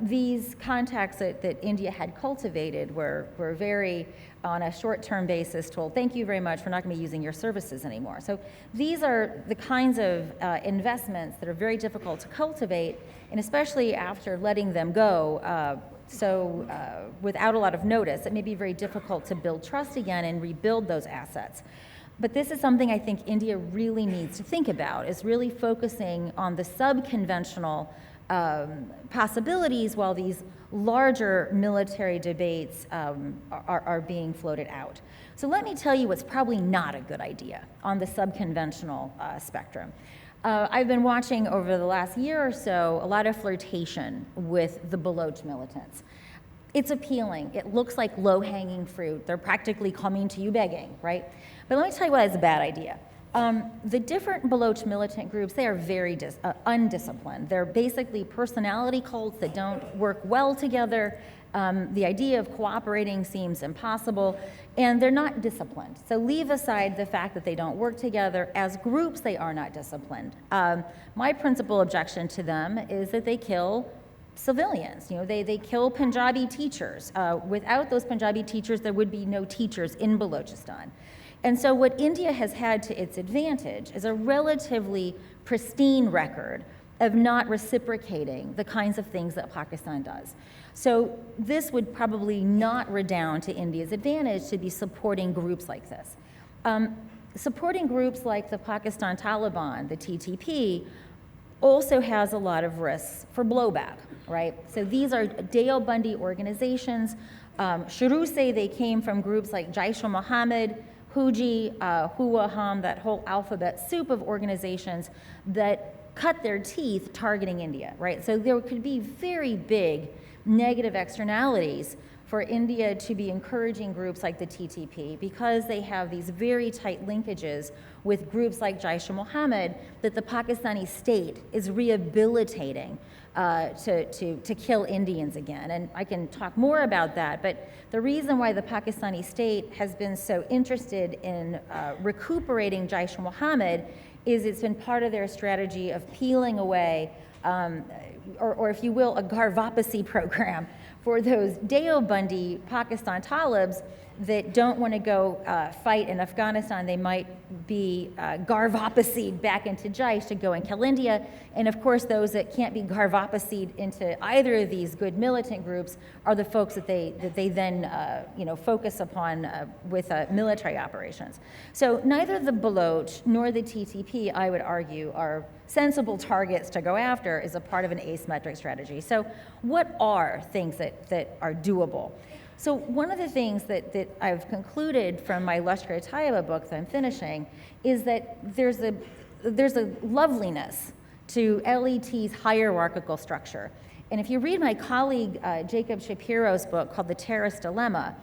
these contacts that India had cultivated were very, on a short-term basis, told, thank you very much, we're not going to be using your services anymore. So these are the kinds of investments that are very difficult to cultivate, and especially after letting them go without a lot of notice, it may be very difficult to build trust again and rebuild those assets. But this is something I think India really needs to think about, is really focusing on the sub-conventional possibilities while these larger military debates are being floated out. So let me tell you what's probably not a good idea on the sub-conventional spectrum. I've been watching over the last year or so a lot of flirtation with the Baloch militants. It's appealing. It looks like low-hanging fruit. They're practically coming to you begging, right? But let me tell you why it's a bad idea. The different Baloch militant groups, they are very undisciplined. They're basically personality cults that don't work well together. The idea of cooperating seems impossible, and they're not disciplined. So leave aside the fact that they don't work together. As groups, they are not disciplined. My principal objection to them is that they kill civilians. You know, they kill Punjabi teachers. Without those Punjabi teachers, there would be no teachers in Balochistan. And so what India has had to its advantage is a relatively pristine record of not reciprocating the kinds of things that Pakistan does. So this would probably not redound to India's advantage to be supporting groups like this. Supporting groups like the Pakistan Taliban, the TTP, also has a lot of risks for blowback, right? So these are Deobandi organizations. Shuru say they came from groups like Jaish-e-Mohammed, Huji, Huwaham, that whole alphabet soup of organizations that cut their teeth targeting India, right? So there could be very big negative externalities for India to be encouraging groups like the TTP because they have these very tight linkages with groups like Jaish-e-Mohammed that the Pakistani state is rehabilitating to kill Indians again. And I can talk more about that, but the reason why the Pakistani state has been so interested in recuperating Jaish-e-Mohammed is it's been part of their strategy of peeling away, or if you will, a Garvapasi program for those Deobandi Pakistan Talibs that don't want to go fight in Afghanistan. They might be Garvapasied back into Jaish to go and kill India. And of course, those that can't be Garvapasied into either of these good militant groups are the folks that they then focus upon with military operations. So neither the Baloch nor the TTP, I would argue, are sensible targets to go after as a part of an asymmetric strategy. So what are things that are doable? So one of the things that I've concluded from my Lashkar-e-Taiba book that I'm finishing is that there's a loveliness to LET's hierarchical structure. And if you read my colleague Jacob Shapiro's book called The Terrorist Dilemma,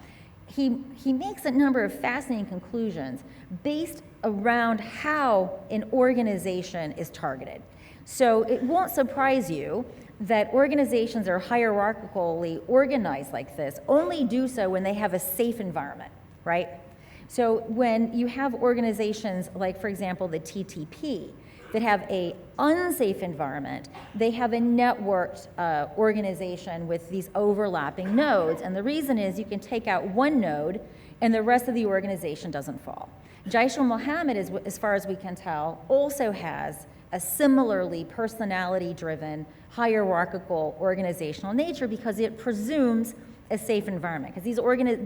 he makes a number of fascinating conclusions based around how an organization is targeted. So it won't surprise you that organizations are hierarchically organized like this only do so when they have a safe environment, right? So when you have organizations like, for example, the TTP, that have an unsafe environment, they have a networked organization with these overlapping nodes. And the reason is you can take out one node and the rest of the organization doesn't fall. Jaish-e-Mohammed, as far as we can tell, also has a similarly personality-driven, hierarchical organizational nature because it presumes a safe environment, because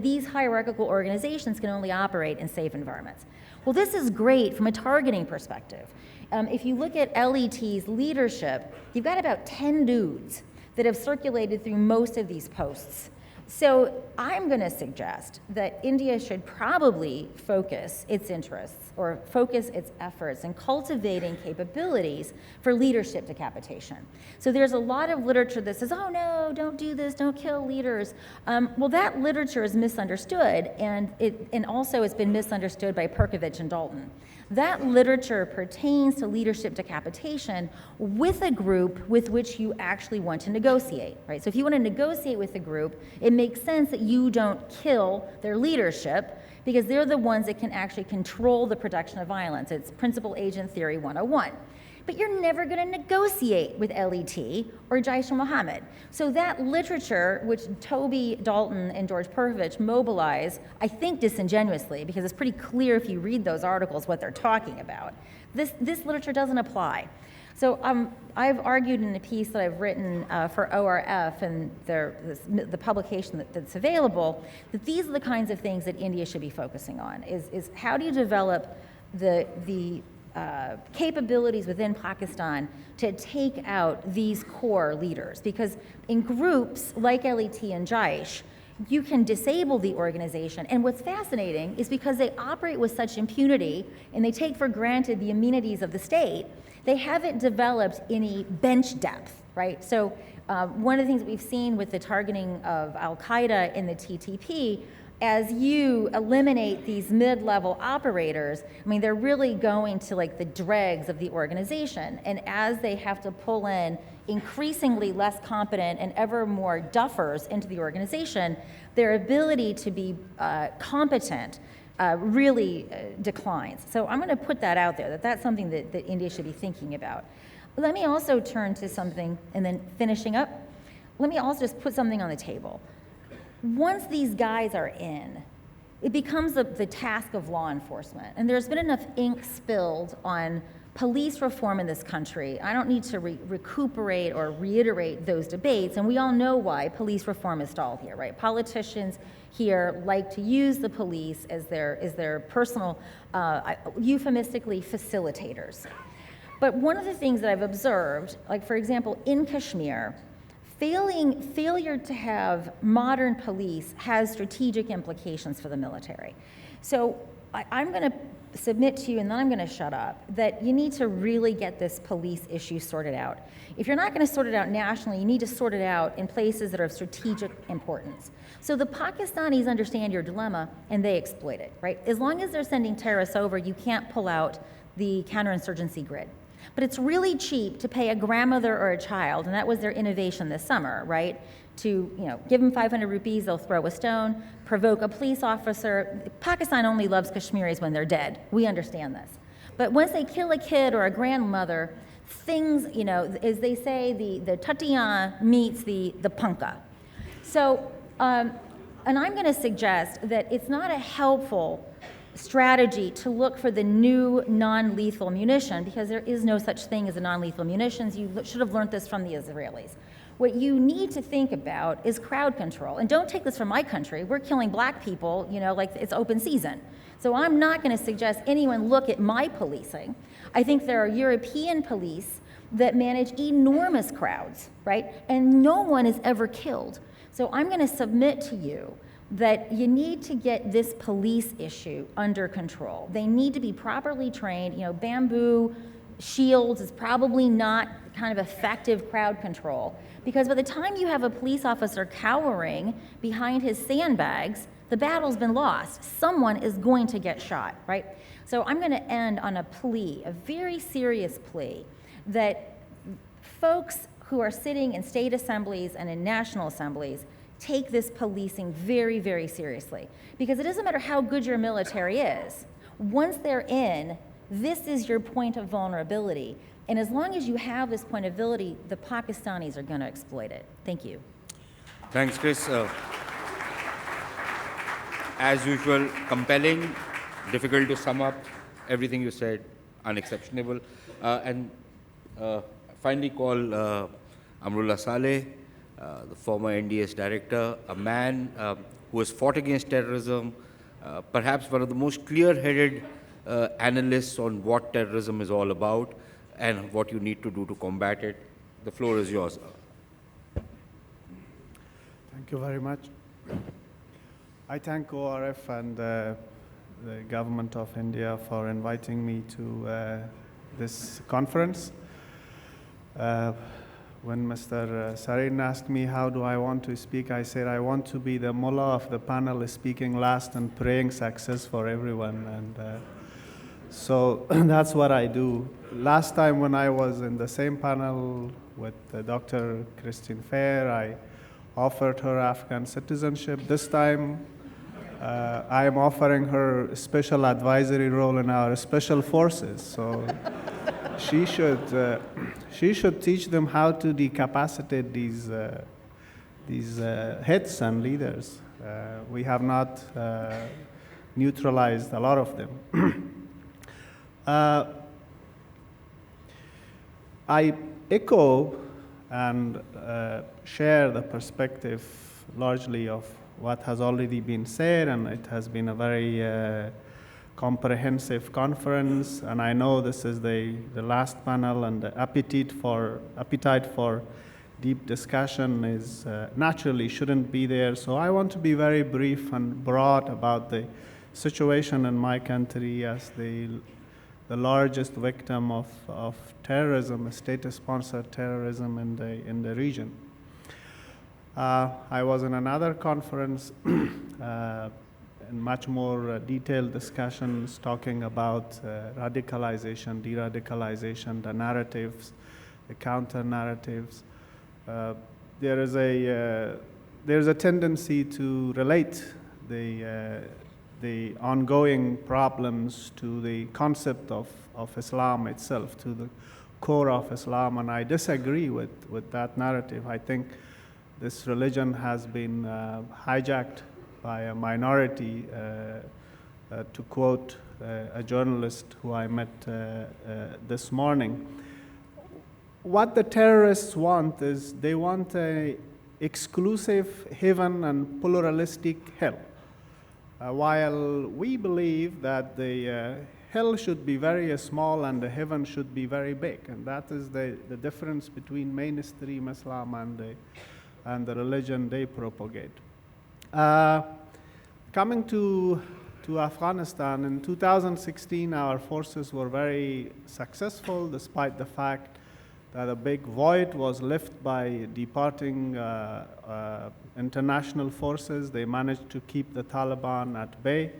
these hierarchical organizations can only operate in safe environments. Well, this is great from a targeting perspective. If you look at LET's leadership, you've got about 10 dudes that have circulated through most of these posts. So I'm going to suggest that India should probably focus its interests or focus its efforts in cultivating capabilities for leadership decapitation. So there's a lot of literature that says, oh no, don't do this, don't kill leaders. Well, that literature is misunderstood, and also it's been misunderstood by Perkovich and Dalton. That literature pertains to leadership decapitation with a group with which you actually want to negotiate, right? So if you want to negotiate with a group, it makes sense that you don't kill their leadership because they're the ones that can actually control the production of violence. It's principal agent theory 101. But you're never going to negotiate with LET or Jaish-e-Mohammed. So that literature, which Toby, Dalton, and George Perkovich mobilize, I think disingenuously, because it's pretty clear if you read those articles what they're talking about, this literature doesn't apply. So I've argued in a piece that I've written for ORF and the publication that's available, that these are the kinds of things that India should be focusing on, is how do you develop the capabilities within Pakistan to take out these core leaders. Because in groups like LET and Jaish, you can disable the organization. And what's fascinating is because they operate with such impunity and they take for granted the amenities of the state, they haven't developed any bench depth, right? So one of the things that we've seen with the targeting of Al-Qaeda in the TTP, as you eliminate these mid-level operators, I mean, they're really going to like the dregs of the organization. And as they have to pull in increasingly less competent and ever more duffers into the organization, their ability to be competent really declines. So I'm going to put that out there, that's something that India should be thinking about. Let me also turn to something, and then finishing up, let me also just put something on the table. Once these guys are in, it becomes the task of law enforcement. And there's been enough ink spilled on police reform in this country. I don't need to recuperate or reiterate those debates, and we all know why police reform is stalled here, right? Politicians here like to use the police as their personal, euphemistically, facilitators. But one of the things that I've observed, like for example, in Kashmir, failure to have modern police has strategic implications for the military. So I'm going to submit to you, and then I'm going to shut up, that you need to really get this police issue sorted out. If you're not going to sort it out nationally, you need to sort it out in places that are of strategic importance. So the Pakistanis understand your dilemma, and they exploit it, right? As long as they're sending terrorists over, you can't pull out the counterinsurgency grid. But it's really cheap to pay a grandmother or a child, and that was their innovation this summer, right? To give them 500 rupees, they'll throw a stone, provoke a police officer. Pakistan only loves Kashmiris when they're dead. We understand this. But once they kill a kid or a grandmother, things, as they say, the tatiyan meets the punka. So, and I'm going to suggest that it's not a helpful strategy to look for the new non-lethal munition, because there is no such thing as a non-lethal munitions. You should have learned this from the Israelis. What you need to think about is crowd control. And don't take this from my country. We're killing black people, like it's open season. So I'm not going to suggest anyone look at my policing. I think there are European police that manage enormous crowds, right? And no one is ever killed. So I'm going to submit to you that you need to get this police issue under control. They need to be properly trained. Bamboo shields is probably not kind of effective crowd control, because by the time you have a police officer cowering behind his sandbags, the battle's been lost. Someone is going to get shot, right? So I'm going to end on a plea, a very serious plea, that folks who are sitting in state assemblies and in national assemblies take this policing very, very seriously. Because it doesn't matter how good your military is. Once they're in, this is your point of vulnerability. And as long as you have this point of vulnerability, the Pakistanis are going to exploit it. Thank you. Thanks, Chris. As usual, compelling, difficult to sum up. Everything you said, unexceptionable. And finally call Amrullah Saleh, the former NDS director, a man who has fought against terrorism, perhaps one of the most clear-headed analysts on what terrorism is all about and what you need to do to combat it. The floor is yours. Thank you very much. I thank ORF and the government of India for inviting me to this conference. When Mr. Sareen asked me how do I want to speak, I said I want to be the mullah of the panel, speaking last and praying success for everyone. And so that's what I do. Last time when I was in the same panel with Dr. Christine Fair, I offered her Afghan citizenship. This time I am offering her a special advisory role in our special forces. So she should teach them how to decapacitate these heads and leaders. We have not neutralized a lot of them. I echo and share the perspective largely of what has already been said, and it has been a very comprehensive conference, and I know this is the last panel, and the appetite for deep discussion is naturally shouldn't be there. So I want to be very brief and broad about the situation in my country as the largest victim of terrorism, state-sponsored terrorism in the region. I was in another conference in much more detailed discussions talking about radicalization, de-radicalization, the narratives, the counter-narratives. There's a tendency to relate the ongoing problems to the concept of Islam itself, to the core of Islam, and I disagree with that narrative. I think this religion has been hijacked by a minority, to quote a journalist who I met this morning. What the terrorists want is they want an exclusive heaven and pluralistic hell. While we believe that the hell should be very small and the heaven should be very big, and that is the difference between mainstream Islam and the religion they propagate. Coming to Afghanistan, in 2016 our forces were very successful despite the fact that a big void was left by departing international forces. They managed to keep the Taliban at bay,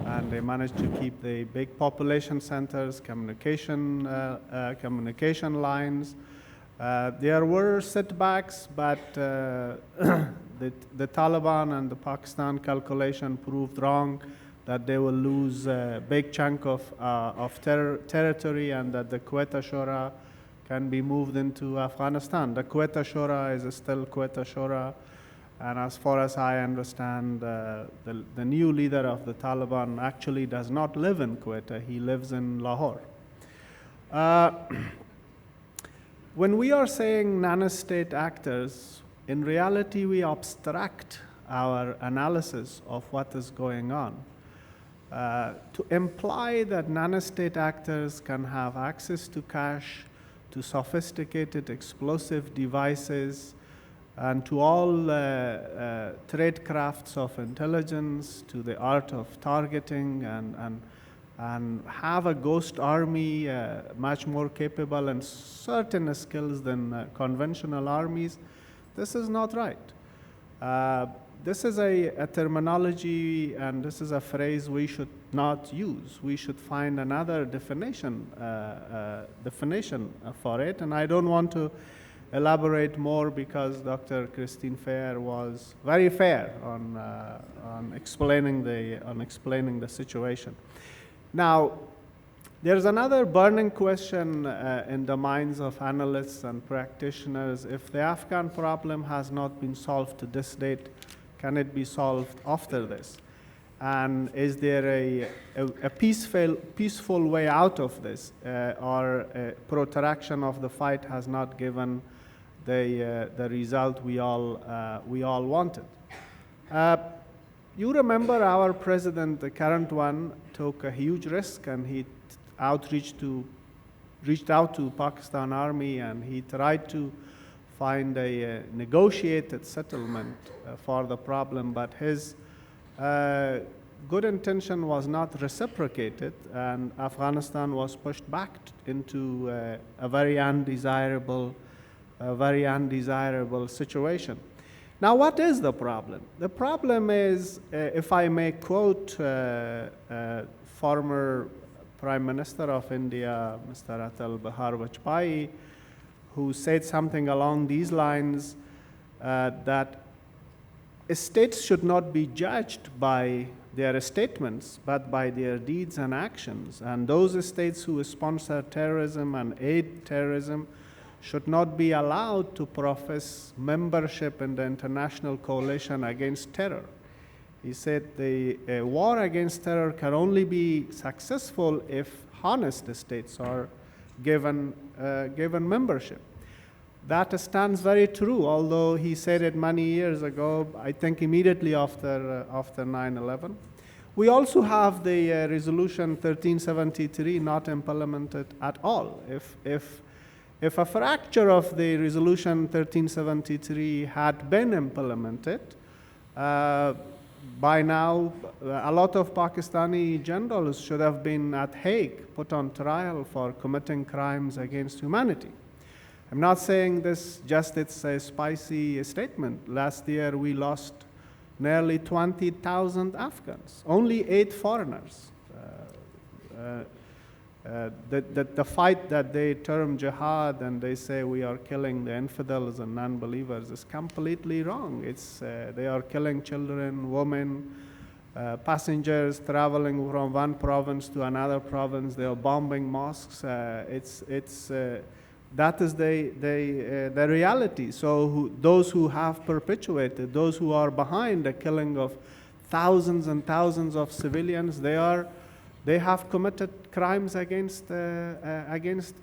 and they managed to keep the big population centers, communication lines. There were setbacks, but the Taliban and the Pakistan calculation proved wrong, that they will lose a big chunk of territory, and that the Quetta Shura can be moved into Afghanistan. The Quetta Shura is still Quetta Shura, And as far as I understand, the new leader of the Taliban actually does not live in Quetta. He lives in Lahore. When we are saying nanostate actors, in reality, we abstract our analysis of what is going on. To imply that nanostate actors can have access to cash, to sophisticated explosive devices, and to all trade crafts of intelligence, to the art of targeting, and have a ghost army much more capable and certain skills than conventional armies, this is not right. This is a terminology, and this is a phrase we should not use. We should find another definition for it, and I don't want to elaborate more because Dr. Christine Fair was very fair on explaining the situation. Now, there's another burning question in the minds of analysts and practitioners. If the Afghan problem has not been solved to this date, can it be solved after this? And is there a peaceful way out of this, or protraction of the fight has not given the result we all wanted? You remember our president, the current one, took a huge risk, and he reached out to Pakistan Army, and he tried to find a negotiated settlement for the problem, but his good intention was not reciprocated, and Afghanistan was pushed back into a very undesirable situation. Now, what is the problem? The problem is, if I may quote former Prime Minister of India, Mr. Atal Bihari Vajpayee, who said something along these lines, that states should not be judged by their statements, but by their deeds and actions. And those states who sponsor terrorism and aid terrorism should not be allowed to profess membership in the international coalition against terror. He said the war against terror can only be successful if honest states are given membership. That stands very true, although he said it many years ago, I think immediately after 9/11. We also have the resolution 1373 not implemented at all. If a fracture of the resolution 1373 had been implemented, by now a lot of Pakistani generals should have been at Hague, put on trial for committing crimes against humanity. I'm not saying this just it's a spicy statement. Last year we lost nearly 20,000 Afghans, only 8 foreigners. The fight that they term jihad and they say we are killing the infidels and non-believers is completely wrong. They are killing children, women, passengers traveling from one province to another province. They are bombing mosques. That is the reality. So those who have perpetuated, those who are behind the killing of thousands and thousands of civilians, they have committed crimes against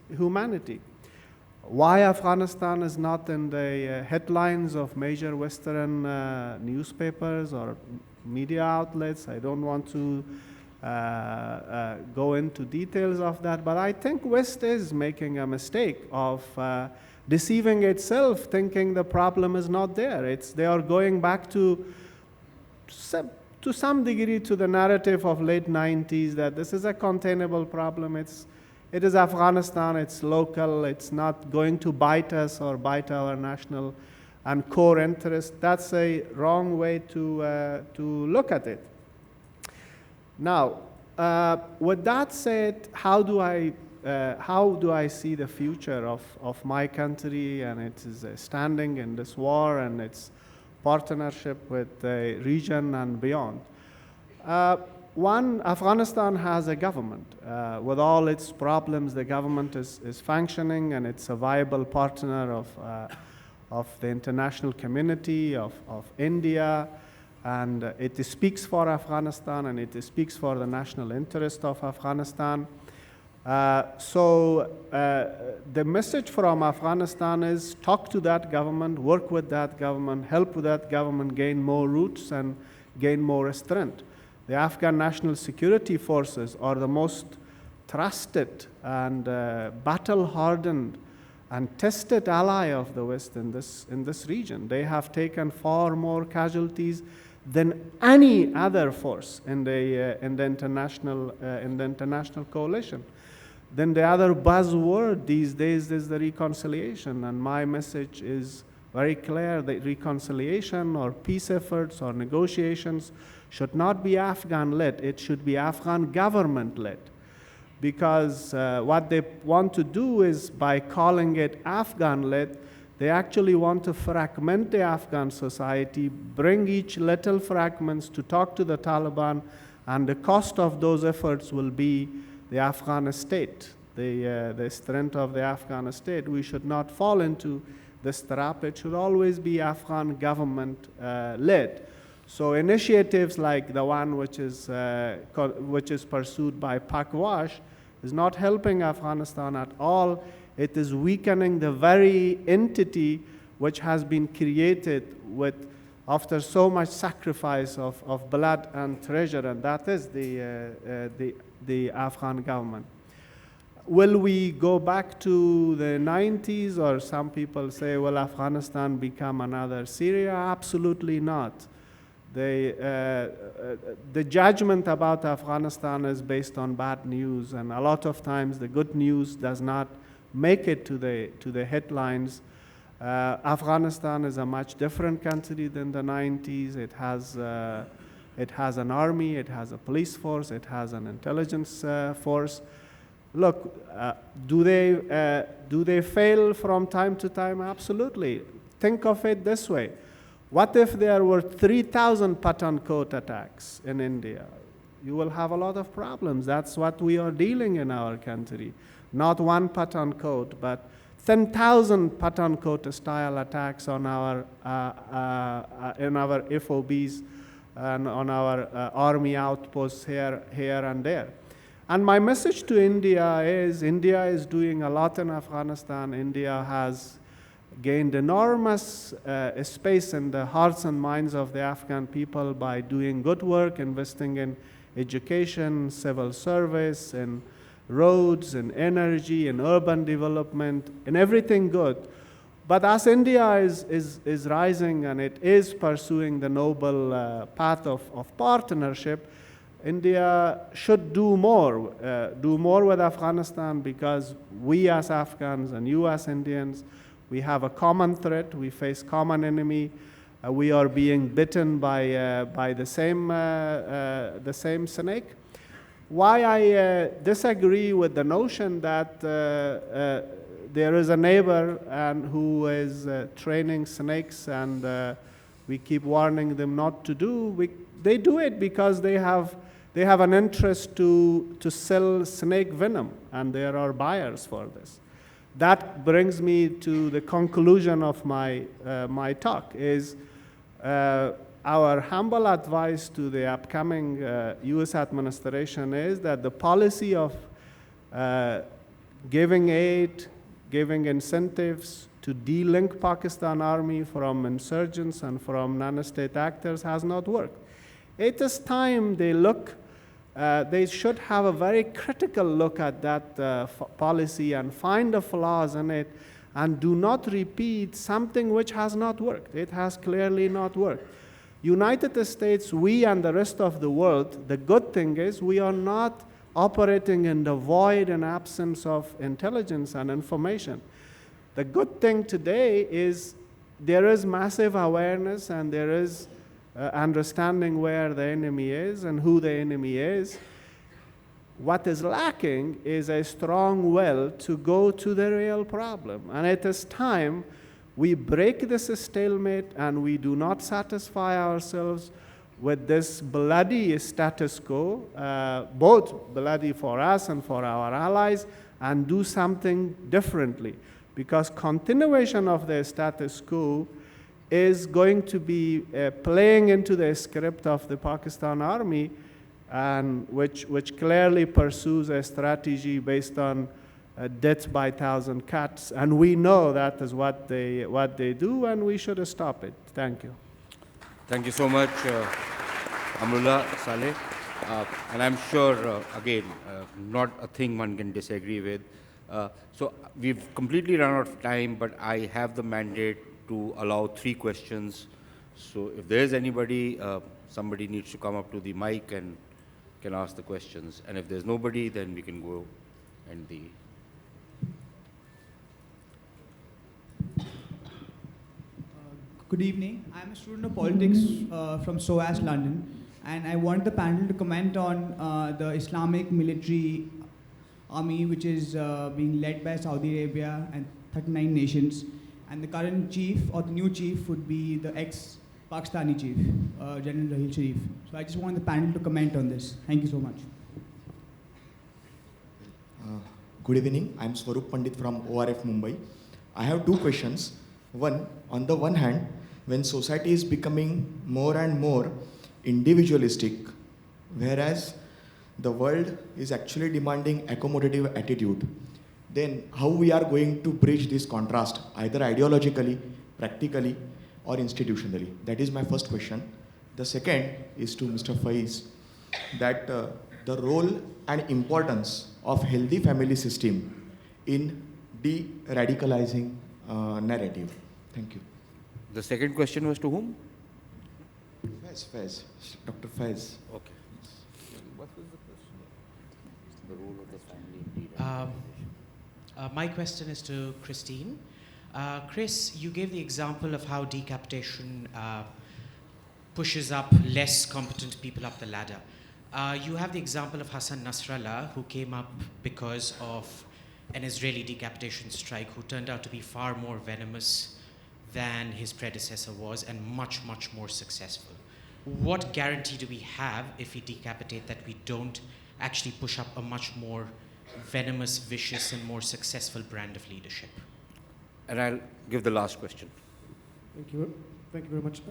humanity. Why Afghanistan is not in the headlines of major Western newspapers or media outlets, I don't want to go into details of that, but I think West is making a mistake of deceiving itself, thinking the problem is not there. They are going back to some degree to the narrative of late 90s that this is a containable problem. It is Afghanistan, it's local, it's not going to bite us or bite our national and core interest. That's a wrong way to look at it. Now, with that said, how do I see the future of my country and its standing in this war and its partnership with the region and beyond? One, Afghanistan has a government. With all its problems, the government is functioning and it's a viable partner the international community, of India, and it speaks for Afghanistan, and it speaks for the national interest of Afghanistan. So the message from Afghanistan is talk to that government, work with that government, help that government gain more roots and gain more strength. The Afghan National Security Forces are the most trusted and battle-hardened and tested ally of the West in this region. They have taken far more casualties than any other force in the international coalition. Then the other buzzword these days is the reconciliation, and my message is very clear that reconciliation or peace efforts or negotiations should not be Afghan-led, it should be Afghan government-led. Because what they want to do is, by calling it Afghan-led, they actually want to fragment the Afghan society, bring each little fragments to talk to the Taliban, and the cost of those efforts will be the Afghan state, the strength of the Afghan state. We should not fall into this trap. It should always be Afghan government led. So initiatives like the one which is pursued by Pakwash is not helping Afghanistan at all. It is weakening the very entity which has been created after so much sacrifice of blood and treasure, and that is the Afghan government. Will we go back to the 90s, or some people say, will Afghanistan become another Syria? Absolutely not. The judgment about Afghanistan is based on bad news, and a lot of times the good news does not make it to the headlines. Afghanistan is a much different country than the 90s. It has an army, it has a police force, it has an intelligence force. Look, do they fail from time to time? Absolutely. Think of it this way. What if there were 3,000 Pathankot attacks in India? You will have a lot of problems. That's what we are dealing in our country. Not one Pathankot, but 10,000 Pathankot-style attacks on our in our FOBs and on our army outposts here and there. And my message to India is doing a lot in Afghanistan. India has gained enormous space in the hearts and minds of the Afghan people by doing good work, investing in education, civil service, and roads, and energy, and urban development, and everything good. But as India is rising and it is pursuing the noble path of partnership, India should do more with Afghanistan, because we as Afghans and you as Indians, we have a common threat, we face common enemy, we are being bitten by the same snake. Why I disagree with the notion that there is a neighbor who is training snakes and we keep warning them not to do. They do it because they have an interest to sell snake venom, and there are buyers for this. That brings me to the conclusion of my talk, is our humble advice to the upcoming U.S. administration is that the policy of giving aid, giving incentives to de-link Pakistan army from insurgents and from non-state actors has not worked. It is time they should have a very critical look at that policy and find the flaws in it, and do not repeat something which has not worked. It has clearly not worked. United States, we and the rest of the world, the good thing is we are not operating in the void and absence of intelligence and information. The good thing today is there is massive awareness, and there is understanding where the enemy is and who the enemy is. What is lacking is a strong will to go to the real problem. And it is time we break this stalemate and we do not satisfy ourselves with this bloody status quo, both bloody for us and for our allies, and do something differently. because continuation of the status quo is going to be playing into the script of the Pakistan army, and which clearly pursues a strategy based on death by 1,000 cuts, and we know that is what they do, and we should stop it. Thank you. Thank you so much, Amrullah, Saleh. And I'm sure, again, not a thing one can disagree with. So we've completely run out of time, but I have the mandate to allow 3 questions. So if there is anybody, somebody needs to come up to the mic and can ask the questions. And if there's nobody, then we can go and the... Good evening. I'm a student of politics from SOAS, London, and I want the panel to comment on the Islamic military army, which is being led by Saudi Arabia and 39 nations, and the current chief, or the new chief, would be the ex-Pakistani chief, General Raheel Sharif. So I just want the panel to comment on this. Thank you so much. Good evening. I'm Swarup Pandit from ORF Mumbai. I have 2 questions. One, on the one hand, when society is becoming more and more individualistic, whereas the world is actually demanding accommodative attitude, then how we are going to bridge this contrast, either ideologically, practically, or institutionally? That is my first question. The second is to Mr. Faiz, that the role and importance of healthy family system in de-radicalizing narrative. Thank you. The second question was to whom? Faiz. Dr. Faiz. Okay. What was the question? The role of the family in de-radicalization. My question is to Christine. Chris, you gave the example of how decapitation pushes up less competent people up the ladder. You have the example of Hassan Nasrallah, who came up because of an Israeli decapitation strike, who turned out to be far more venomous than his predecessor was, and much, much more successful. What guarantee do we have, if we decapitate, that we don't actually push up a much more venomous, vicious, and more successful brand of leadership? And I'll give the last question. Thank you very much.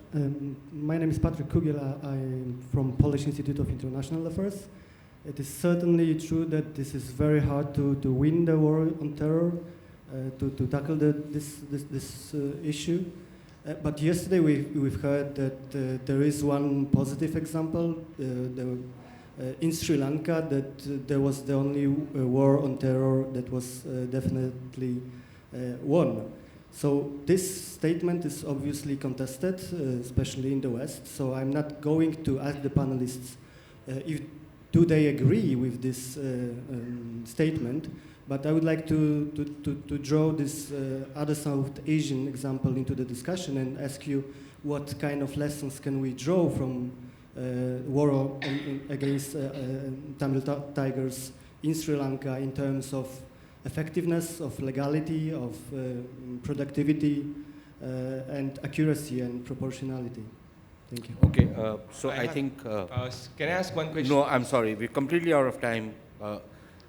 My name is Patrick Kugela. I'm from Polish Institute of International Affairs. It is certainly true that this is very hard to win the war on terror, to tackle this issue. But yesterday we've heard that there is one positive example in Sri Lanka, that there was the only war on terror that was definitely won. So this statement is obviously contested, especially in the West. So I'm not going to ask the panelists do they agree with this statement, but I would like to draw this other South Asian example into the discussion and ask you what kind of lessons can we draw from war against Tamil Tigers in Sri Lanka in terms of effectiveness, of legality, of productivity, and accuracy and proportionality. Thank you. Okay, so I think... can I ask one question? No, I'm sorry. We're completely out of time.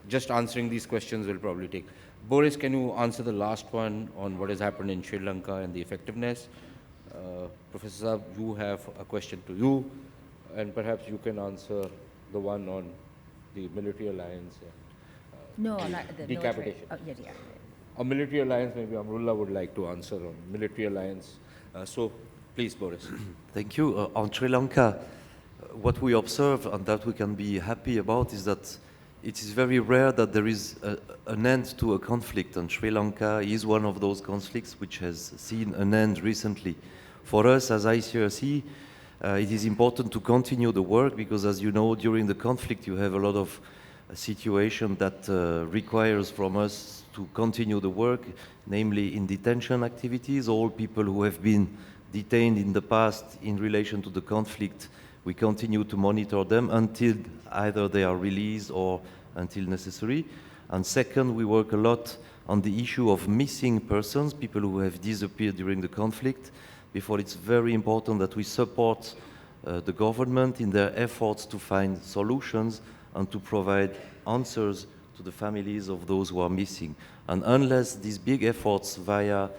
Just answering these questions will probably take. Boris, can you answer the last one on what has happened in Sri Lanka and the effectiveness? Professor Saab, you have a question to you, and perhaps you can answer the one on the military alliance. No, not the decapitation. Military. Oh, yeah. A military alliance, maybe Amrullah would like to answer on military alliance. So, please, Boris. Thank you. On Sri Lanka, what we observe and that we can be happy about is that it is very rare that there is an end to a conflict, and Sri Lanka is one of those conflicts which has seen an end recently. For us as ICRC, it is important to continue the work because, as you know, during the conflict you have a lot of situation that requires from us to continue the work, namely in detention activities. All people who have been detained in the past in relation to the conflict, we continue to monitor them until either they are released or until necessary. And second, we work a lot on the issue of missing persons, people who have disappeared during the conflict. Before, it's very important that we support the government in their efforts to find solutions and to provide answers to to the families of those who are missing. And unless these big efforts via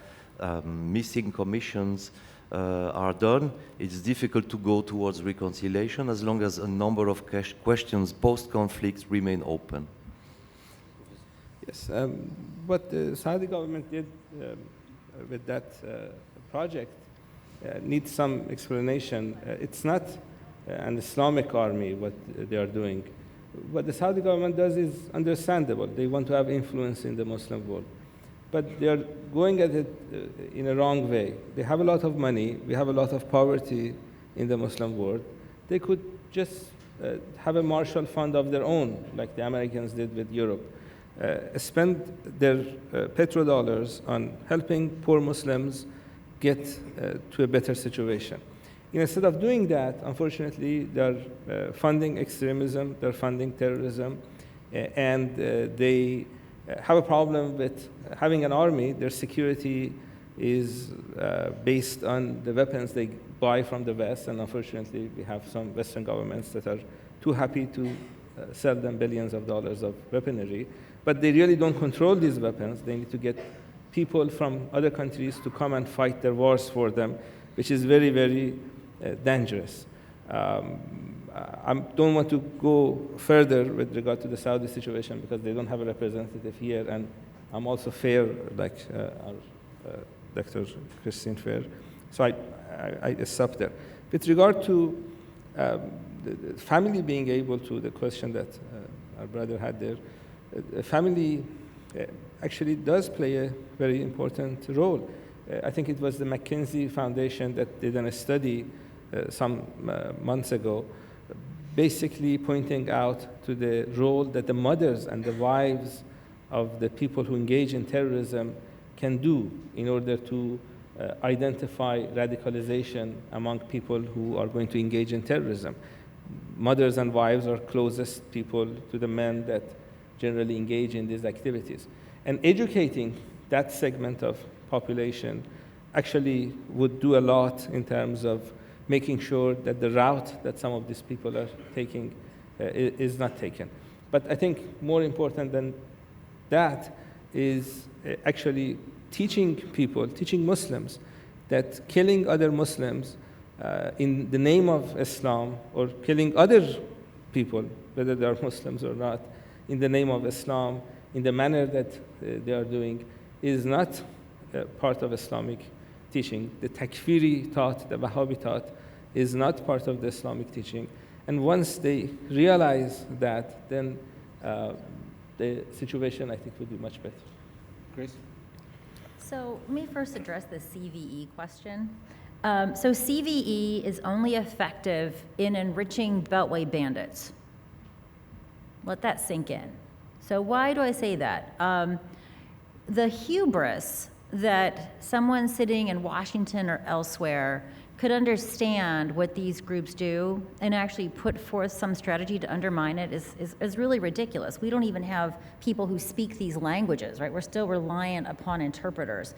missing commissions are done, it's difficult to go towards reconciliation as long as a number of questions post-conflict remain open. Yes, what the Saudi government did with that project needs some explanation. It's not an Islamic army what they are doing. What the Saudi government does is understandable. They want to have influence in the Muslim world. But they are going at it in a wrong way. They have a lot of money. We have a lot of poverty in the Muslim world. They could just have a Marshall Fund of their own, like the Americans did with Europe. Spend their petrodollars on helping poor Muslims get to a better situation. Instead of doing that, unfortunately, they're funding extremism, they're funding terrorism, and they have a problem with having an army. Their security is based on the weapons they buy from the West, and unfortunately, we have some Western governments that are too happy to sell them billions of dollars of weaponry. But they really don't control these weapons. They need to get people from other countries to come and fight their wars for them, which is very, very dangerous. I don't want to go further with regard to the Saudi situation because they don't have a representative here, and I'm also fair, like our Dr. Christine Fair. So I stop there. With regard to the family being able to, the question that our brother had there, family actually does play a very important role. I think it was the McKinsey Foundation that did a study some months ago, basically pointing out to the role that the mothers and the wives of the people who engage in terrorism can do in order to identify radicalization among people who are going to engage in terrorism. Mothers and wives are closest people to the men that generally engage in these activities. And educating that segment of population actually would do a lot in terms of making sure that the route that some of these people are taking is not taken. But I think more important than that is actually teaching people, teaching Muslims, that killing other Muslims in the name of Islam, or killing other people, whether they are Muslims or not, in the name of Islam, in the manner that they are doing, is not part of Islamic teaching. The Takfiri thought, the Wahhabi thought, is not part of the Islamic teaching. And once they realize that, then the situation, I think, would be much better. Grace? So let me first address the CVE question. So CVE is only effective in enriching Beltway bandits. Let that sink in. So why do I say that? The hubris that someone sitting in Washington or elsewhere could understand what these groups do and actually put forth some strategy to undermine it is really ridiculous. We don't even have people who speak these languages, right? We're still reliant upon interpreters.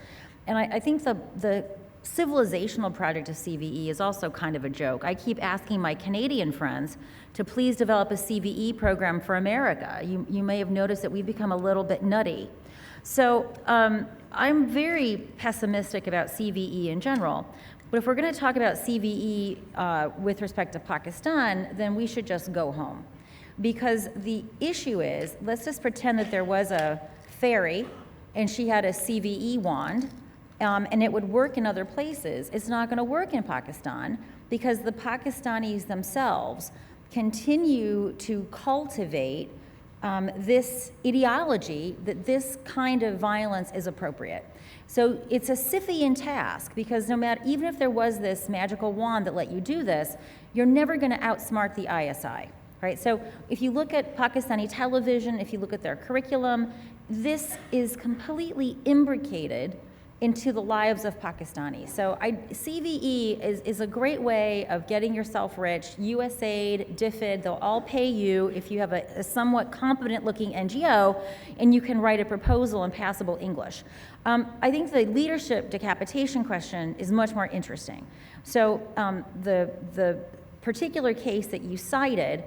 And I think the civilizational project of CVE is also kind of a joke. I keep asking my Canadian friends to please develop a CVE program for America. You may have noticed that we've become a little bit nutty. So I'm very pessimistic about CVE in general. But if we're going to talk about CVE with respect to Pakistan, then we should just go home. Because the issue is, let's just pretend that there was a fairy and she had a CVE wand, and it would work in other places. It's not going to work in Pakistan because the Pakistanis themselves continue to cultivate this ideology that this kind of violence is appropriate. So it's a Sisyphean task because no matter, even if there was this magical wand that let you do this, you're never going to outsmart the ISI, right? So if you look at Pakistani television, if you look at their curriculum, this is completely imbricated into the lives of Pakistanis. So CVE is a great way of getting yourself rich. USAID, DFID, they'll all pay you if you have a somewhat competent-looking NGO and you can write a proposal in passable English. I think the leadership decapitation question is much more interesting. So the particular case that you cited,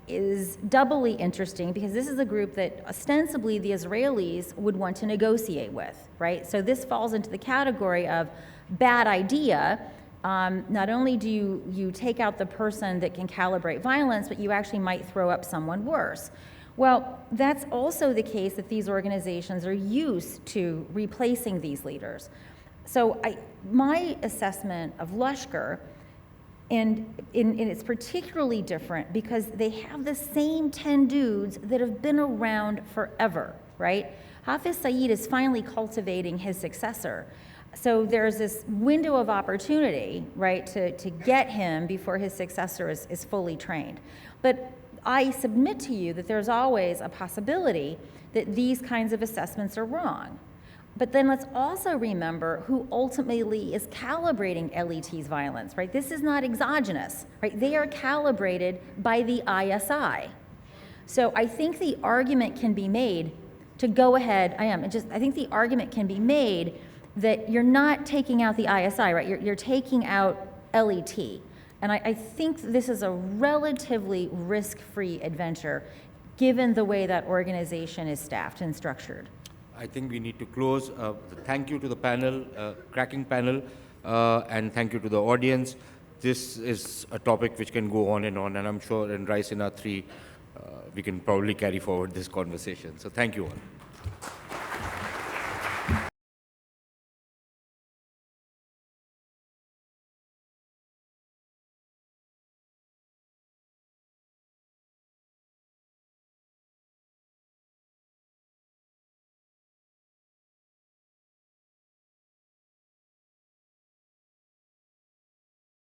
is doubly interesting because this is a group that ostensibly the Israelis would want to negotiate with, right? So this falls into the category of bad idea. Not only do you take out the person that can calibrate violence, but you actually might throw up someone worse. Well, that's also the case that these organizations are used to replacing these leaders. So my assessment of Lashkar, and it's particularly different because they have the same 10 dudes that have been around forever, right? Hafiz Saeed is finally cultivating his successor. So there's this window of opportunity, right, to get him before his successor is fully trained. But I submit to you that there's always a possibility that these kinds of assessments are wrong. But then let's also remember who ultimately is calibrating LET's violence, right? This is not exogenous, right? They are calibrated by the ISI. So I think the argument can be made to go ahead, I think the argument can be made that you're not taking out the ISI, right? You're taking out LET. And I think this is a relatively risk-free adventure given the way that organization is staffed and structured. I think we need to close. Thank you to the panel, cracking panel, and thank you to the audience. This is a topic which can go on, and I'm sure in Raisina 3, we can probably carry forward this conversation. So thank you all.